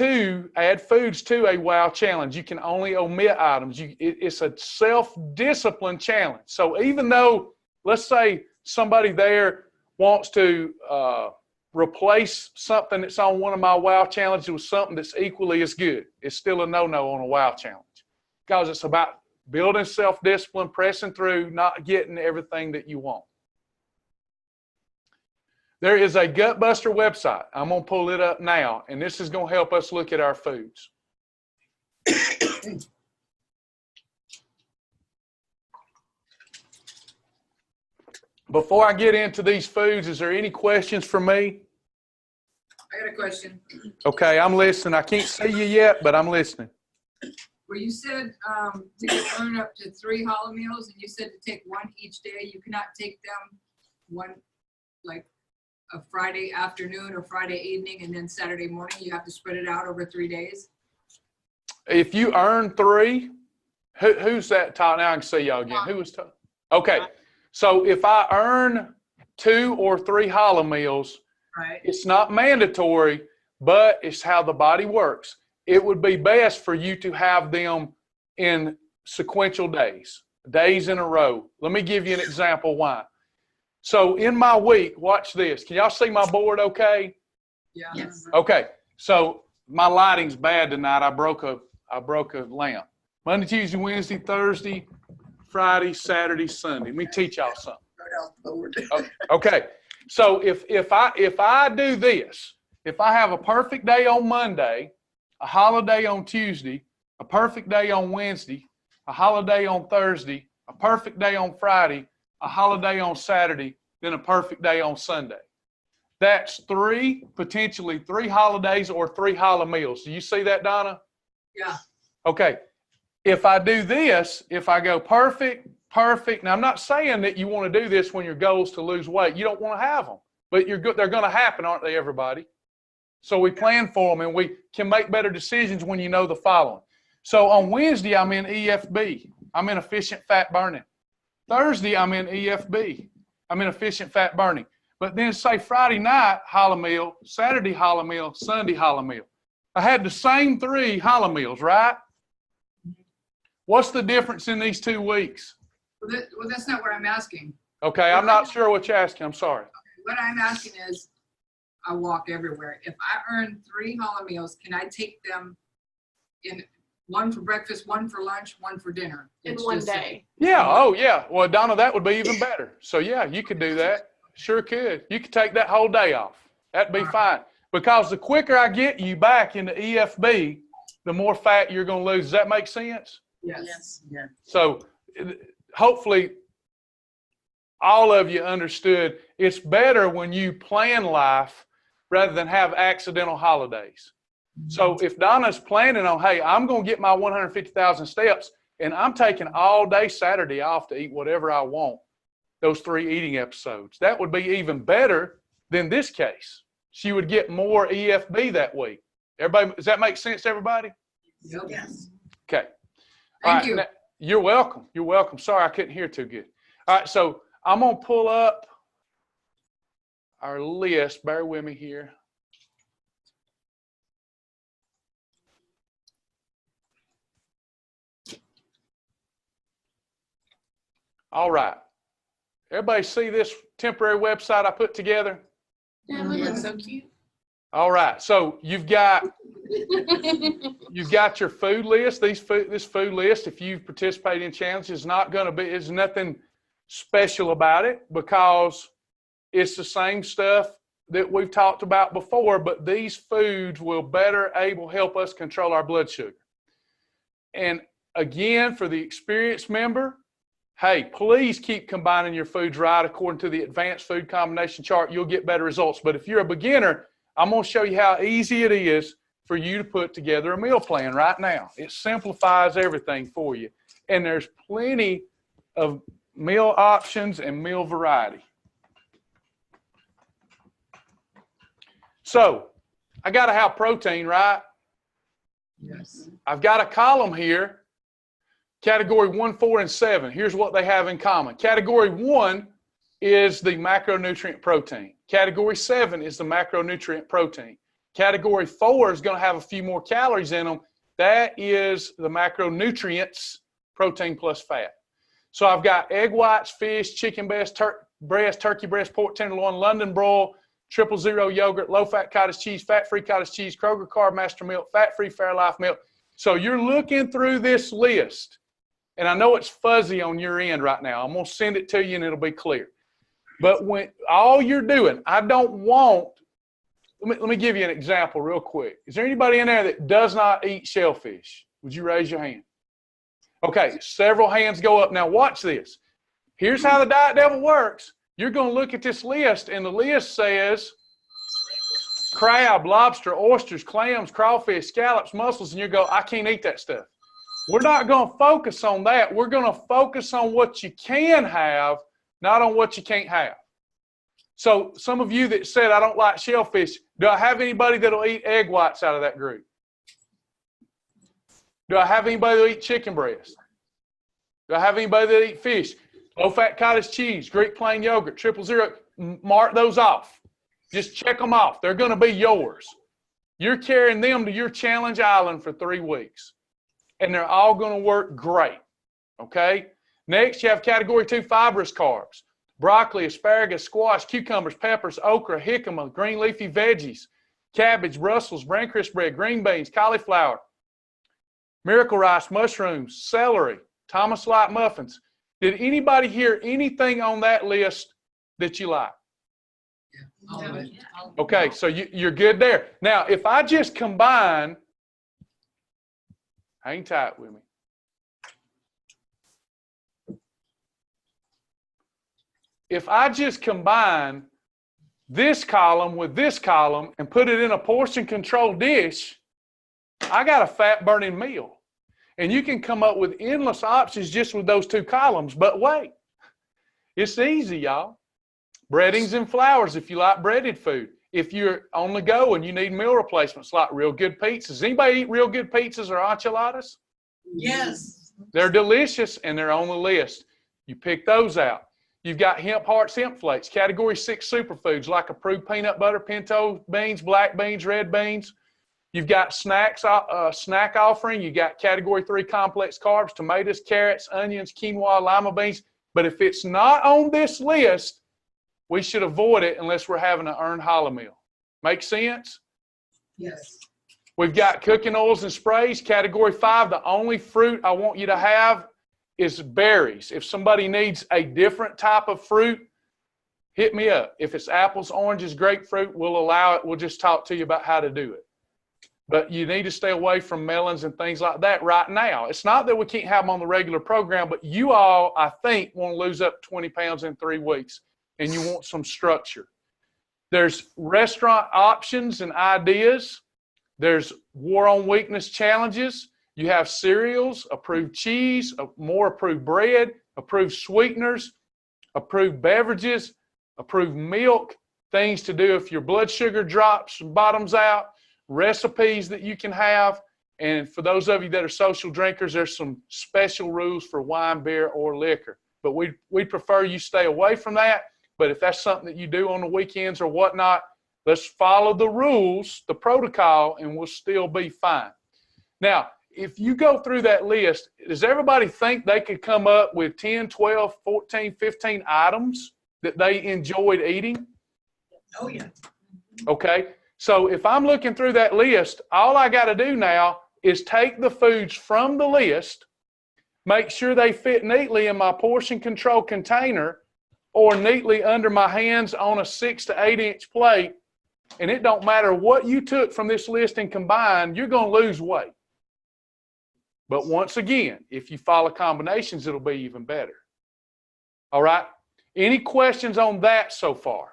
foods to a WOW challenge. You can only omit items. It's a self-discipline challenge. So even though, let's say somebody there wants to replace something that's on one of my WOW challenges with something that's equally as good, it's still a no-no on a WOW challenge because it's about building self-discipline, pressing through, not getting everything that you want. There is a Gutbuster website. I'm going to pull it up now, and this is going to help us look at our foods. Before I get into these foods, is there any questions for me?
I got a question.
Okay, I'm listening. I can't see you yet, but I'm listening.
Where you said we could earn up to 3 hollow meals, and you said to take one each day. You cannot take them one, like a Friday afternoon or Friday evening, and then Saturday morning. You have to spread it out over 3 days.
If you earn 3, who's that talking? Now I can see y'all again. Who was talking? Okay, so if I earn 2 or 3 hollow meals,
Right.
it's not mandatory, but it's how the body works. It would be best for you to have them in sequential days in a row. Let me give you an example why. So in my week, watch this. Can y'all see my board okay?
Yeah.
Yes.
Okay. So my lighting's bad tonight. I broke a lamp. Monday, Tuesday, Wednesday, Thursday, Friday, Saturday, Sunday. Let me teach y'all something. Okay. So if I do this, if I have a perfect day on Monday, a holiday on Tuesday, a perfect day on Wednesday, a holiday on Thursday, a perfect day on Friday, a holiday on Saturday, then a perfect day on Sunday. That's potentially 3 holidays or 3 hollow meals. Do you see that, Donna?
Yeah.
Okay. If I do this, if I go perfect, now I'm not saying that you want to do this when your goal is to lose weight. You don't want to have them, but they're going to happen, aren't they, everybody? So we plan for them, and we can make better decisions when you know the following. So on Wednesday, I'm in EFB. I'm in efficient fat burning. Thursday, I'm in EFB. I'm in efficient fat burning. But then say Friday night, hollow meal, Saturday hollow meal, Sunday hollow meal. I had the same 3 hollow meals, right? What's the difference in these 2 weeks?
Well, that's not what I'm asking.
Okay, I'm not sure what you're asking. I'm sorry.
What I'm asking is, I walk everywhere. If I earn 3 hollow meals, can I take them in one for breakfast, one for lunch, one for dinner?
In
It's
one
just-
day.
Yeah, oh yeah. Well, Donna, that would be even better. So yeah, you could do that. Sure could. You could take that whole day off. That'd be fine. Because the quicker I get you back into EFB, the more fat you're going to lose. Does that make sense?
Yes.
Yeah.
So hopefully all of you understood it's better when you plan life rather than have accidental holidays. So if Donna's planning on, hey, I'm going to get my 150,000 steps and I'm taking all day Saturday off to eat whatever I want, those 3 eating episodes, that would be even better than this case. She would get more EFB that week. Everybody, does that make sense to everybody?
Yep.
Yes.
Okay.
Thank you.
Now, you're welcome. You're welcome. Sorry, I couldn't hear too good. All right, so I'm going to pull up our list. Bear with me here. All right. Everybody see this temporary website I put together?
Yeah, it looks so cute.
All right. So you've got your food list. This food list, if you participate in challenges, is not going to be, there's nothing special about it because it's the same stuff that we've talked about before, but these foods will better help us control our blood sugar. And again, for the experienced member, hey, please keep combining your foods right according to the advanced food combination chart. You'll get better results. But if you're a beginner, I'm going to show you how easy it is for you to put together a meal plan right now. It simplifies everything for you. And there's plenty of meal options and meal variety. So I got to have protein, right?
Yes.
I've got a column here, category 1, 4, and 7. Here's what they have in common. Category 1 is the macronutrient protein. Category 7 is the macronutrient protein. Category 4 is going to have a few more calories in them. That is the macronutrients, protein plus fat. So I've got egg whites, fish, chicken breast, turkey breast, pork tenderloin, London broil, 000 yogurt, low-fat cottage cheese, fat-free cottage cheese, Kroger Carb Master milk, fat-free Fairlife milk. So you're looking through this list, and I know it's fuzzy on your end right now. I'm going to send it to you, and it'll be clear. But when all you're doing, I don't want, let me give you an example real quick. Is there anybody in there that does not eat shellfish? Would you raise your hand? Okay, several hands go up. Now watch this. Here's how the Diet Devil works. You're going to look at this list, and the list says crab, lobster, oysters, clams, crawfish, scallops, mussels, and you go, I can't eat that stuff. We're not going to focus on that. We're going to focus on what you can have, not on what you can't have. So some of you that said, I don't like shellfish, do I have anybody that'll eat egg whites out of that group? Do I have anybody that'll eat chicken breast? Do I have anybody that'll eat fish? Low-fat cottage cheese, Greek plain yogurt, 000. Mark those off. Just check them off. They're going to be yours. You're carrying them to your challenge island for 3 weeks. And they're all going to work great. Okay? Next, you have category 2 fibrous carbs. Broccoli, asparagus, squash, cucumbers, peppers, okra, jicama, green leafy veggies, cabbage, Brussels, bran crisp bread, green beans, cauliflower, miracle rice, mushrooms, celery, Thomas Light muffins. Did anybody hear anything on that list that you like?
All of it.
Okay, so you're good there. Now, if I just combine, hang tight with me. If I just combine this column with this column and put it in a portion control dish, I got a fat burning meal. And you can come up with endless options just with those 2 columns. But wait, it's easy, y'all. Breadings and flours if you like breaded food. If you're on the go and you need meal replacements like real good pizzas. Anybody eat real good pizzas or enchiladas?
Yes.
They're delicious and they're on the list. You pick those out. You've got hemp hearts, hemp flakes, category 6 superfoods like approved peanut butter, pinto beans, black beans, red beans. You've got snacks, snack offering. You got category 3 complex carbs, tomatoes, carrots, onions, quinoa, lima beans. But if it's not on this list, we should avoid it unless we're having an earned challah meal. Make sense?
Yes.
We've got cooking oils and sprays. Category 5, the only fruit I want you to have is berries. If somebody needs a different type of fruit, hit me up. If it's apples, oranges, grapefruit, we'll allow it. We'll just talk to you about how to do it. But you need to stay away from melons and things like that right now. It's not that we can't have them on the regular program, but you all, I think, want to lose up to 20 pounds in 3 weeks, and you want some structure. There's restaurant options and ideas. There's War on Weakness challenges. You have cereals, approved cheese, more approved bread, approved sweeteners, approved beverages, approved milk, things to do if your blood sugar drops and bottoms out, recipes that you can have. And for those of you that are social drinkers, there's some special rules for wine, beer, or liquor. But we prefer you stay away from that. But if that's something that you do on the weekends or whatnot, let's follow the rules, the protocol, and we'll still be fine. Now, if you go through that list, does everybody think they could come up with 10, 12, 14, 15 items that they enjoyed eating?
Oh, yeah.
Okay. So if I'm looking through that list, all I got to do now is take the foods from the list, make sure they fit neatly in my portion control container or neatly under my hands on a 6 to 8 inch plate. And it don't matter what you took from this list and combined, you're going to lose weight. But once again, if you follow combinations, it'll be even better. All right? Any questions on that so far?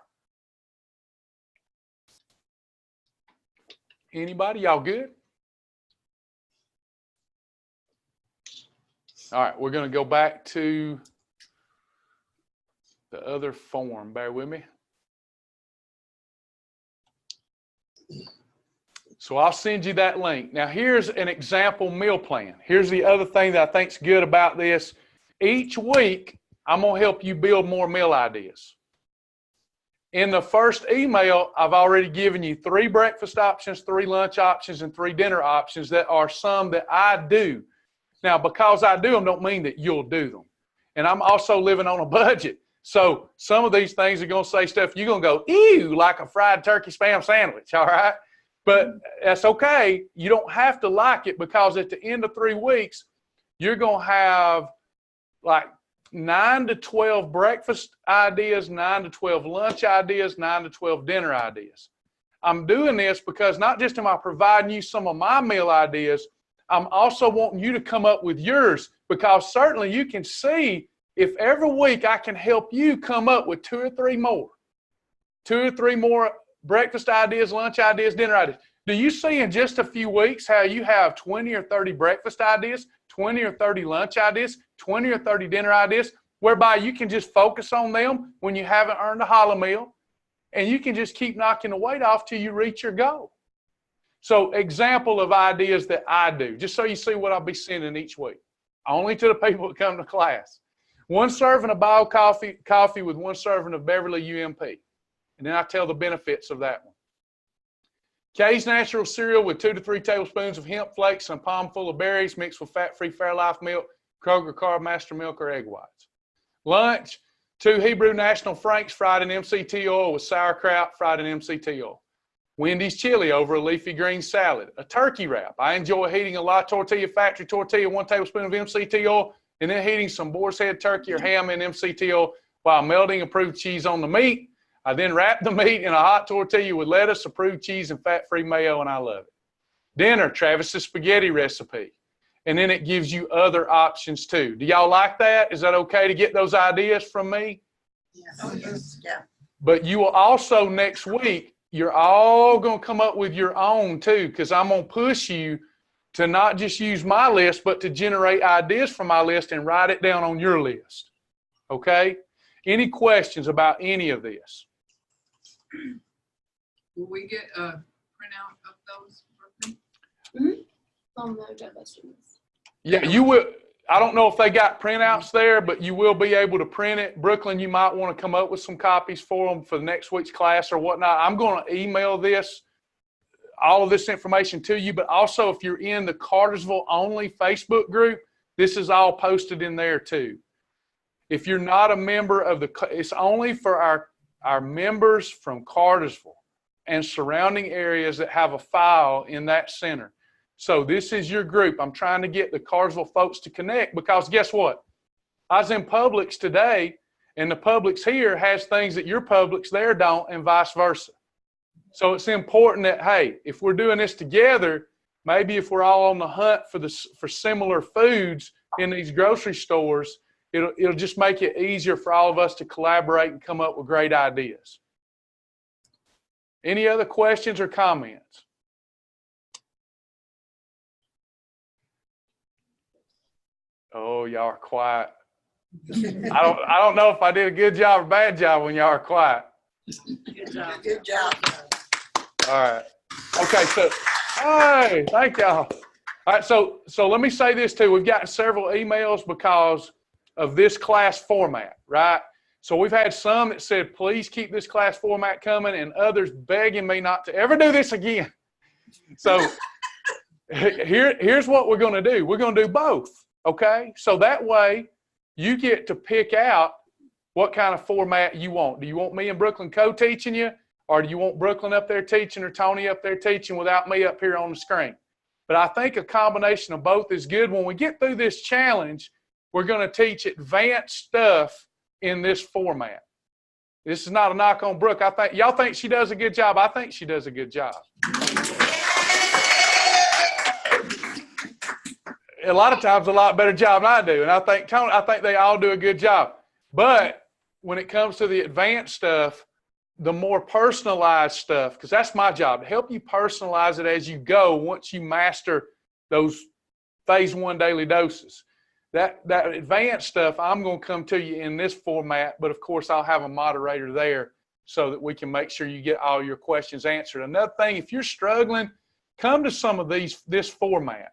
Anybody? Y'all good? All right, we're going to go back to the other form. Bear with me. So I'll send you that link. Now, here's an example meal plan. Here's the other thing that I think's good about this. Each week, I'm going to help you build more meal ideas. In the first email, I've already given you 3 breakfast options, 3 lunch options, and 3 dinner options that are some that I do. Now, because I do them don't mean that you'll do them. And I'm also living on a budget. So some of these things are going to say stuff you're going to go, ew, like a fried turkey Spam sandwich, all right? But that's okay. You don't have to like it because at the end of 3 weeks, you're going to have like 9 to 12 breakfast ideas, 9 to 12 lunch ideas, 9 to 12 dinner ideas. I'm doing this because not just am I providing you some of my meal ideas, I'm also wanting you to come up with yours because certainly you can see if every week I can help you come up with 2 or 3 more breakfast ideas, lunch ideas, dinner ideas. Do you see in just a few weeks how you have 20 or 30 breakfast ideas, 20 or 30 lunch ideas, 20 or 30 dinner ideas, whereby you can just focus on them when you haven't earned a holla meal, and you can just keep knocking the weight off till you reach your goal. So example of ideas that I do, just so you see what I'll be sending each week, only to the people that come to class. 1 serving of bio coffee with 1 serving of Beverly UMP. And then I tell the benefits of that one. Kay's Natural Cereal with 2 to 3 tablespoons of hemp flakes and a palm full of berries mixed with fat-free Fairlife milk, Kroger Carb Master milk, or egg whites. Lunch, 2 Hebrew National Franks fried in MCT oil with sauerkraut fried in MCT oil. Wendy's chili over a leafy green salad. A turkey wrap. I enjoy heating a La Tortilla factory tortilla, 1 tablespoon of MCT oil, and then heating some boar's head turkey or ham in MCT oil while melting approved cheese on the meat. I then wrap the meat in a hot tortilla with lettuce, approved cheese, and fat-free mayo, and I love it. Dinner, Travis's spaghetti recipe. And then it gives you other options too. Do y'all like that? Is that okay to get those ideas from me?
Yes. Yeah.
But you will also next week, you're all going to come up with your own too, because I'm going to push you to not just use my list, but to generate ideas from my list and write it down on your list. Okay? Any questions about any of this?
Will we get a printout of those? Brooklyn?
On the vegetables.
Yeah, you will. I don't know if they got printouts there, but you will be able to print it. Brooklyn, you might want to come up with some copies for them for the next week's class or whatnot. I'm going to email all of this information to you, but also if you're in the Cartersville only Facebook group, this is all posted in there too. If you're not a member of it's only for our members from Cartersville and surrounding areas that have a file in that center. So this is your group. I'm trying to get the Cartersville folks to connect because guess what? I was in Publix today, and the Publix here has things that your Publix there don't, and vice versa. So it's important that, hey, if we're doing this together, maybe if we're all on the hunt for similar foods in these grocery stores, it'll just make it easier for all of us to collaborate and come up with great ideas. Any other questions or comments? Oh, y'all are quiet. I don't know if I did a good job or bad job when y'all are quiet.
Good job. Good job.
All right. Okay, so, hey, thank y'all. All right, so let me say this too. We've gotten several emails because of this class format, right? So we've had some that said, please keep this class format coming, and others begging me not to ever do this again. So here's what we're going to do. We're going to do both, okay? So that way you get to pick out what kind of format you want. Do you want me and Brooklyn co-teaching you, or do you want Brooklyn up there teaching or Tony up there teaching without me up here on the screen? But I think a combination of both is good. When we get through this challenge, we're going to teach advanced stuff in this format. This is not a knock on Brooke. Y'all think she does a good job. I think she does a good job. A lot of times a lot better job than I do. And I think they all do a good job. But when it comes to the advanced stuff, the more personalized stuff, because that's my job, to help you personalize it as you go once you master those phase 1 daily doses. That advanced stuff, I'm going to come to you in this format, but of course I'll have a moderator there so that we can make sure you get all your questions answered. Another thing, if you're struggling, come to some of this format,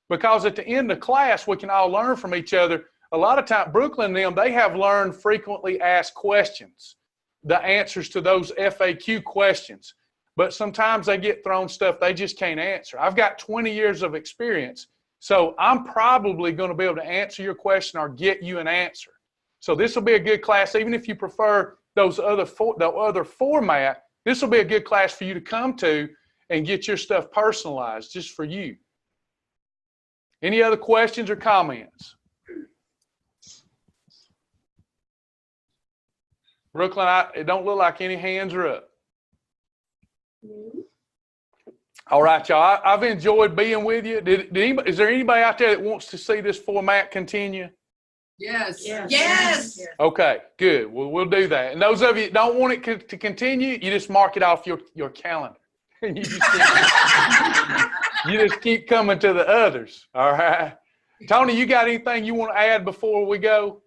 because at the end of class, we can all learn from each other. A lot of times, Brooklyn and them, they have learned frequently asked questions, the answers to those FAQ questions, but sometimes they get thrown stuff they just can't answer. I've got 20 years of experience. So I'm probably going to be able to answer your question or get you an answer. So this will be a good class. Even if you prefer the other format, this will be a good class for you to come to and get your stuff personalized just for you. Any other questions or comments? Brooklyn, it don't look like any hands are up. All right, y'all. I've enjoyed being with you. Is there anybody out there that wants to see this format continue?
Yes.
Yes.
Okay, good. Well, we'll do that. And those of you that don't want it to continue, you just mark it off your calendar. You just keep coming to the others. All right. Tony, you got anything you want to add before we go?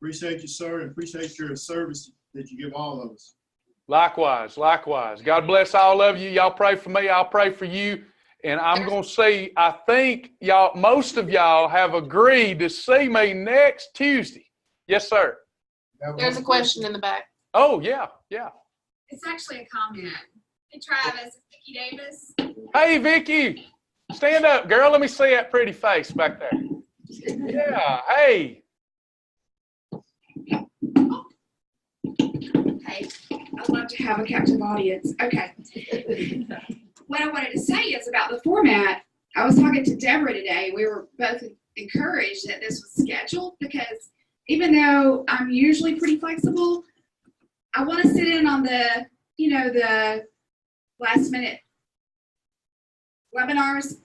Appreciate you, sir, and appreciate your service that you give all of us.
Likewise, likewise. God bless all of you. Y'all pray for me. I'll pray for you. And I'm going to see, I think y'all, most of y'all have agreed to see me next Tuesday. Yes, sir.
There's a question in the back.
Oh, yeah, yeah.
It's actually a comment. Hey, Travis, it's Vicki Davis.
Hey, Vicky, stand up, girl. Let me see that pretty face back there. Yeah, hey.
Hey, I'd love to have a captive audience. Okay. What I wanted to say is about the format. I was talking to Deborah today. We were both encouraged that this was scheduled because even though I'm usually pretty flexible, I want to sit in on the, the last minute webinars.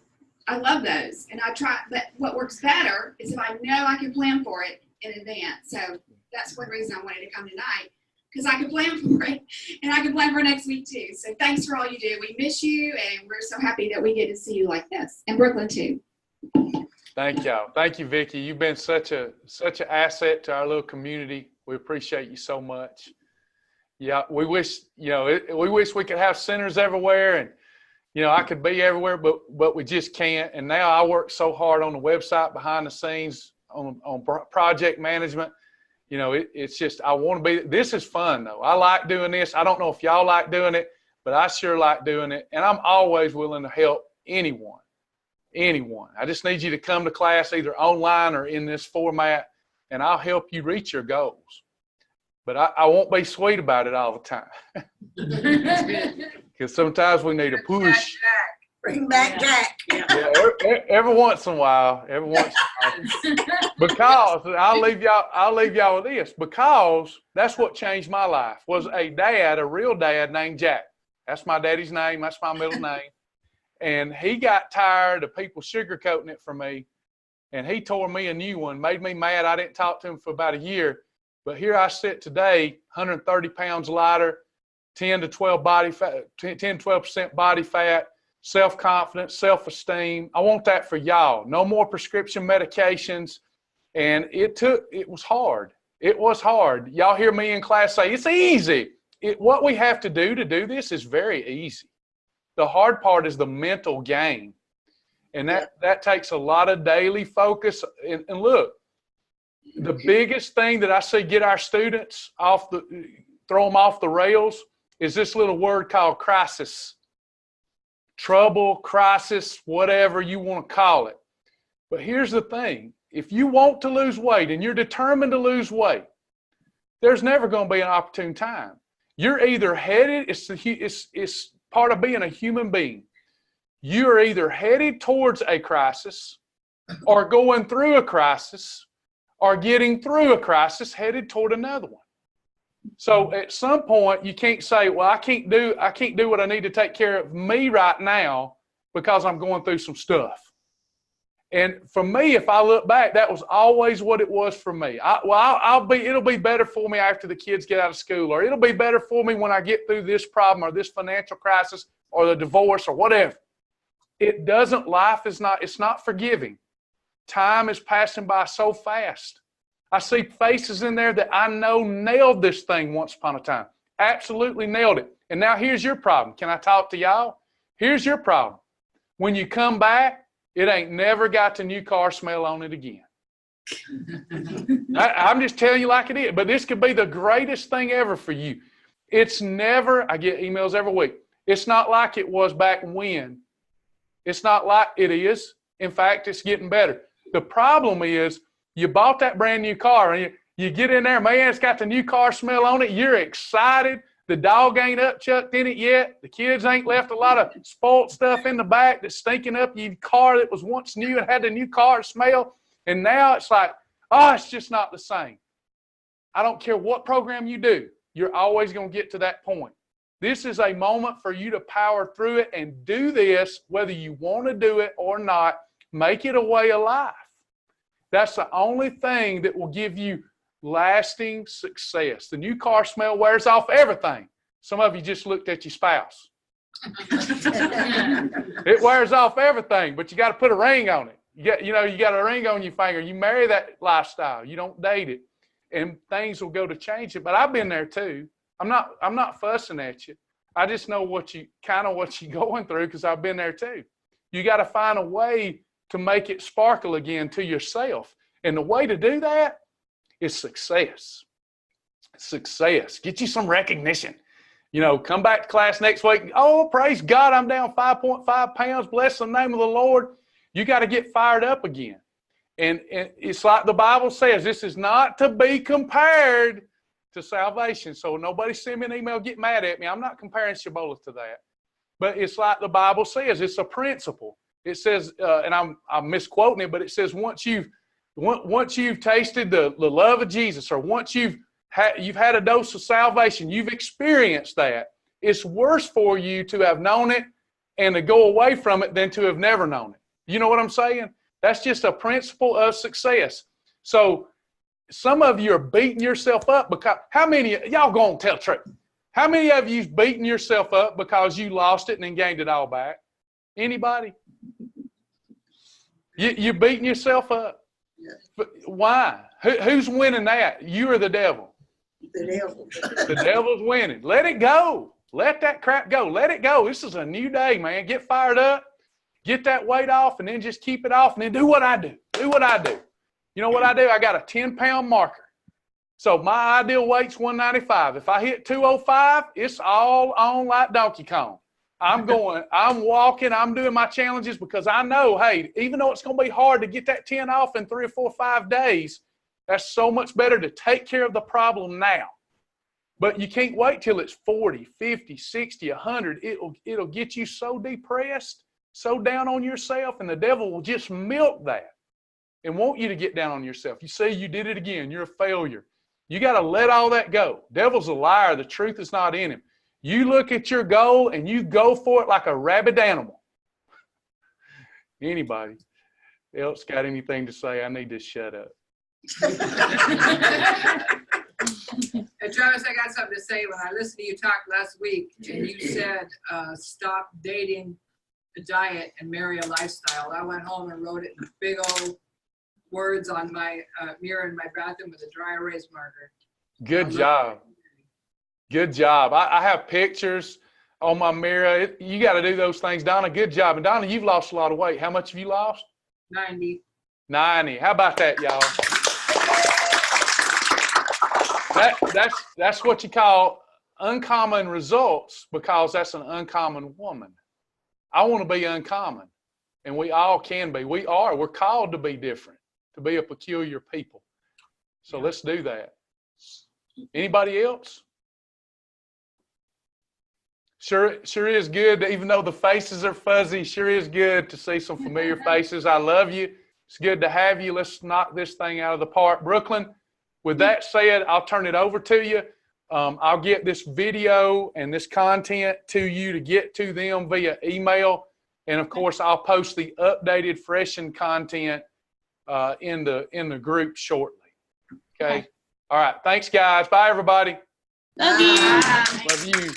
I love those. And I try, but what works better is if I know I can plan for it in advance. So that's one reason I wanted to come tonight, because I can plan for it and I can plan for next week too. So thanks for all you do. We miss you and we're so happy that we get to see you like this. And Brooklyn too.
Thank y'all. Thank you, Vicky. You've been such an asset to our little community. We appreciate you so much. Yeah, we wish, we wish we could have centers everywhere and, I could be everywhere, but we just can't. And now I work so hard on the website behind the scenes on project management. It's just, I want to be, this is fun though. I like doing this. I don't know if y'all like doing it, but I sure like doing it. And I'm always willing to help anyone. I just need you to come to class either online or in this format, and I'll help you reach your goals. But I won't be sweet about it all the time. Because sometimes we need a push.
Bring back Jack.
Yeah, every once in a while. Because I'll leave y'all with this. Because that's what changed my life, was a real dad named Jack. That's my daddy's name. That's my middle name. And he got tired of people sugarcoating it for me. And he tore me a new one, made me mad. I didn't talk to him for about a year. But here I sit today, 130 pounds lighter, 10 to 12% body fat, self-confidence, self-esteem. I want that for y'all. No more prescription medications. And it was hard. It was hard. Y'all hear me in class say, it's easy. What we have to do this is very easy. The hard part is the mental game. And that takes a lot of daily focus. And look, the biggest thing that I see get our students throw them off the rails is this little word called crisis. Trouble, crisis, whatever you want to call it. But here's the thing. If you want to lose weight and you're determined to lose weight, there's never going to be an opportune time. You're either headed, it's part of being a human being. You're either headed towards a crisis or going through a crisis or getting through a crisis headed toward another one. So at some point you can't say, well, I can't do what I need to take care of me right now because I'm going through some stuff. And for me, if I look back, that was always what it was for me. It'll be better for me after the kids get out of school, or it'll be better for me when I get through this problem or this financial crisis or the divorce or whatever. It's not forgiving. Time is passing by so fast. I see faces in there that I know nailed this thing once upon a time. Absolutely nailed it. And now here's your problem. Can I talk to y'all? Here's your problem. When you come back, it ain't never got the new car smell on it again. I'm just telling you like it is. But this could be the greatest thing ever for you. It's never, I get emails every week. It's not like it was back when. It's not like it is. In fact, it's getting better. The problem is you bought that brand new car and you get in there, man, it's got the new car smell on it. You're excited. The dog ain't upchucked in it yet. The kids ain't left a lot of spoiled stuff in the back that's stinking up your car that was once new and had the new car smell. And now it's like, oh, it's just not the same. I don't care what program you do. You're always going to get to that point. This is a moment for you to power through it and do this, whether you want to do it or not. Make it a way of life. That's the only thing that will give you lasting success. The new car smell wears off everything. Some of you just looked at your spouse. It wears off everything, but you got to put a ring on it. You got a ring on your finger. You marry that lifestyle. You don't date it, and things will go to change it. But I've been there too. I'm not fussing at you. I just know what you're going through because I've been there too. You got to find a way to make it sparkle again to yourself, and the way to do that is success. Success. Get you some recognition. Come back to class next week. Oh, praise God, I'm down 5.5 pounds. Bless the name of the Lord. You got to get fired up again. And it's like the Bible says, this is not to be compared to salvation. So nobody send me an email, get mad at me. I'm not comparing Shibboleth to that. But it's like the Bible says, it's a principle. It says, and I'm misquoting it, but it says once you've tasted the love of Jesus, or once you've had a dose of salvation, you've experienced that, it's worse for you to have known it and to go away from it than to have never known it. You know what I'm saying? That's just a principle of success. So some of you are beating yourself up because, how many, y'all going to tell the truth, how many of you beating yourself up because you lost it and then gained it all back? Anybody? You're beating yourself up. But why? Who's winning that? You or the devil?
The devil.
The devil's winning. Let it go. Let that crap go. Let it go. This is a new day, man. Get fired up. Get that weight off, and then just keep it off, and then do what I do. Do what I do. You know what I do? I got a 10-pound marker. So my ideal weight's 195. If I hit 205, it's all on like Donkey Kong. I'm walking, I'm doing my challenges because I know, hey, even though it's going to be hard to get that 10 off in 3 or 4 or 5 days, that's so much better to take care of the problem now. But you can't wait till it's 40, 50, 60, 100. It'll get you so depressed, so down on yourself, and the devil will just milk that and want you to get down on yourself. You see, you did it again. You're a failure. You got to let all that go. Devil's a liar. The truth is not in him. You look at your goal and you go for it like a rabid animal. Anybody else got anything to say? I need to shut up.
And Travis, I got something to say. When I listened to you talk last week, and you said, stop dating a diet and marry a lifestyle, I went home and wrote it in big old words on my mirror in my bathroom with a dry erase marker.
Good job. Good job. I have pictures on my mirror. You got to do those things. Donna, good job. And Donna, you've lost a lot of weight. How much have you lost?
90.
90. How about that, y'all? That's what you call uncommon results, because that's an uncommon woman. I want to be uncommon, and we all can be. We're called to be different, to be a peculiar people. So let's do that. Anybody else? Sure is good, even though the faces are fuzzy, sure is good to see some familiar faces. I love you. It's good to have you. Let's knock this thing out of the park. Brooklyn, with that said, I'll turn it over to you. I'll get this video and this content to you to get to them via email. And of course, I'll post the updated, freshened content in the group shortly. Okay. All right. Thanks, guys. Bye, everybody.
Love you.
Love you.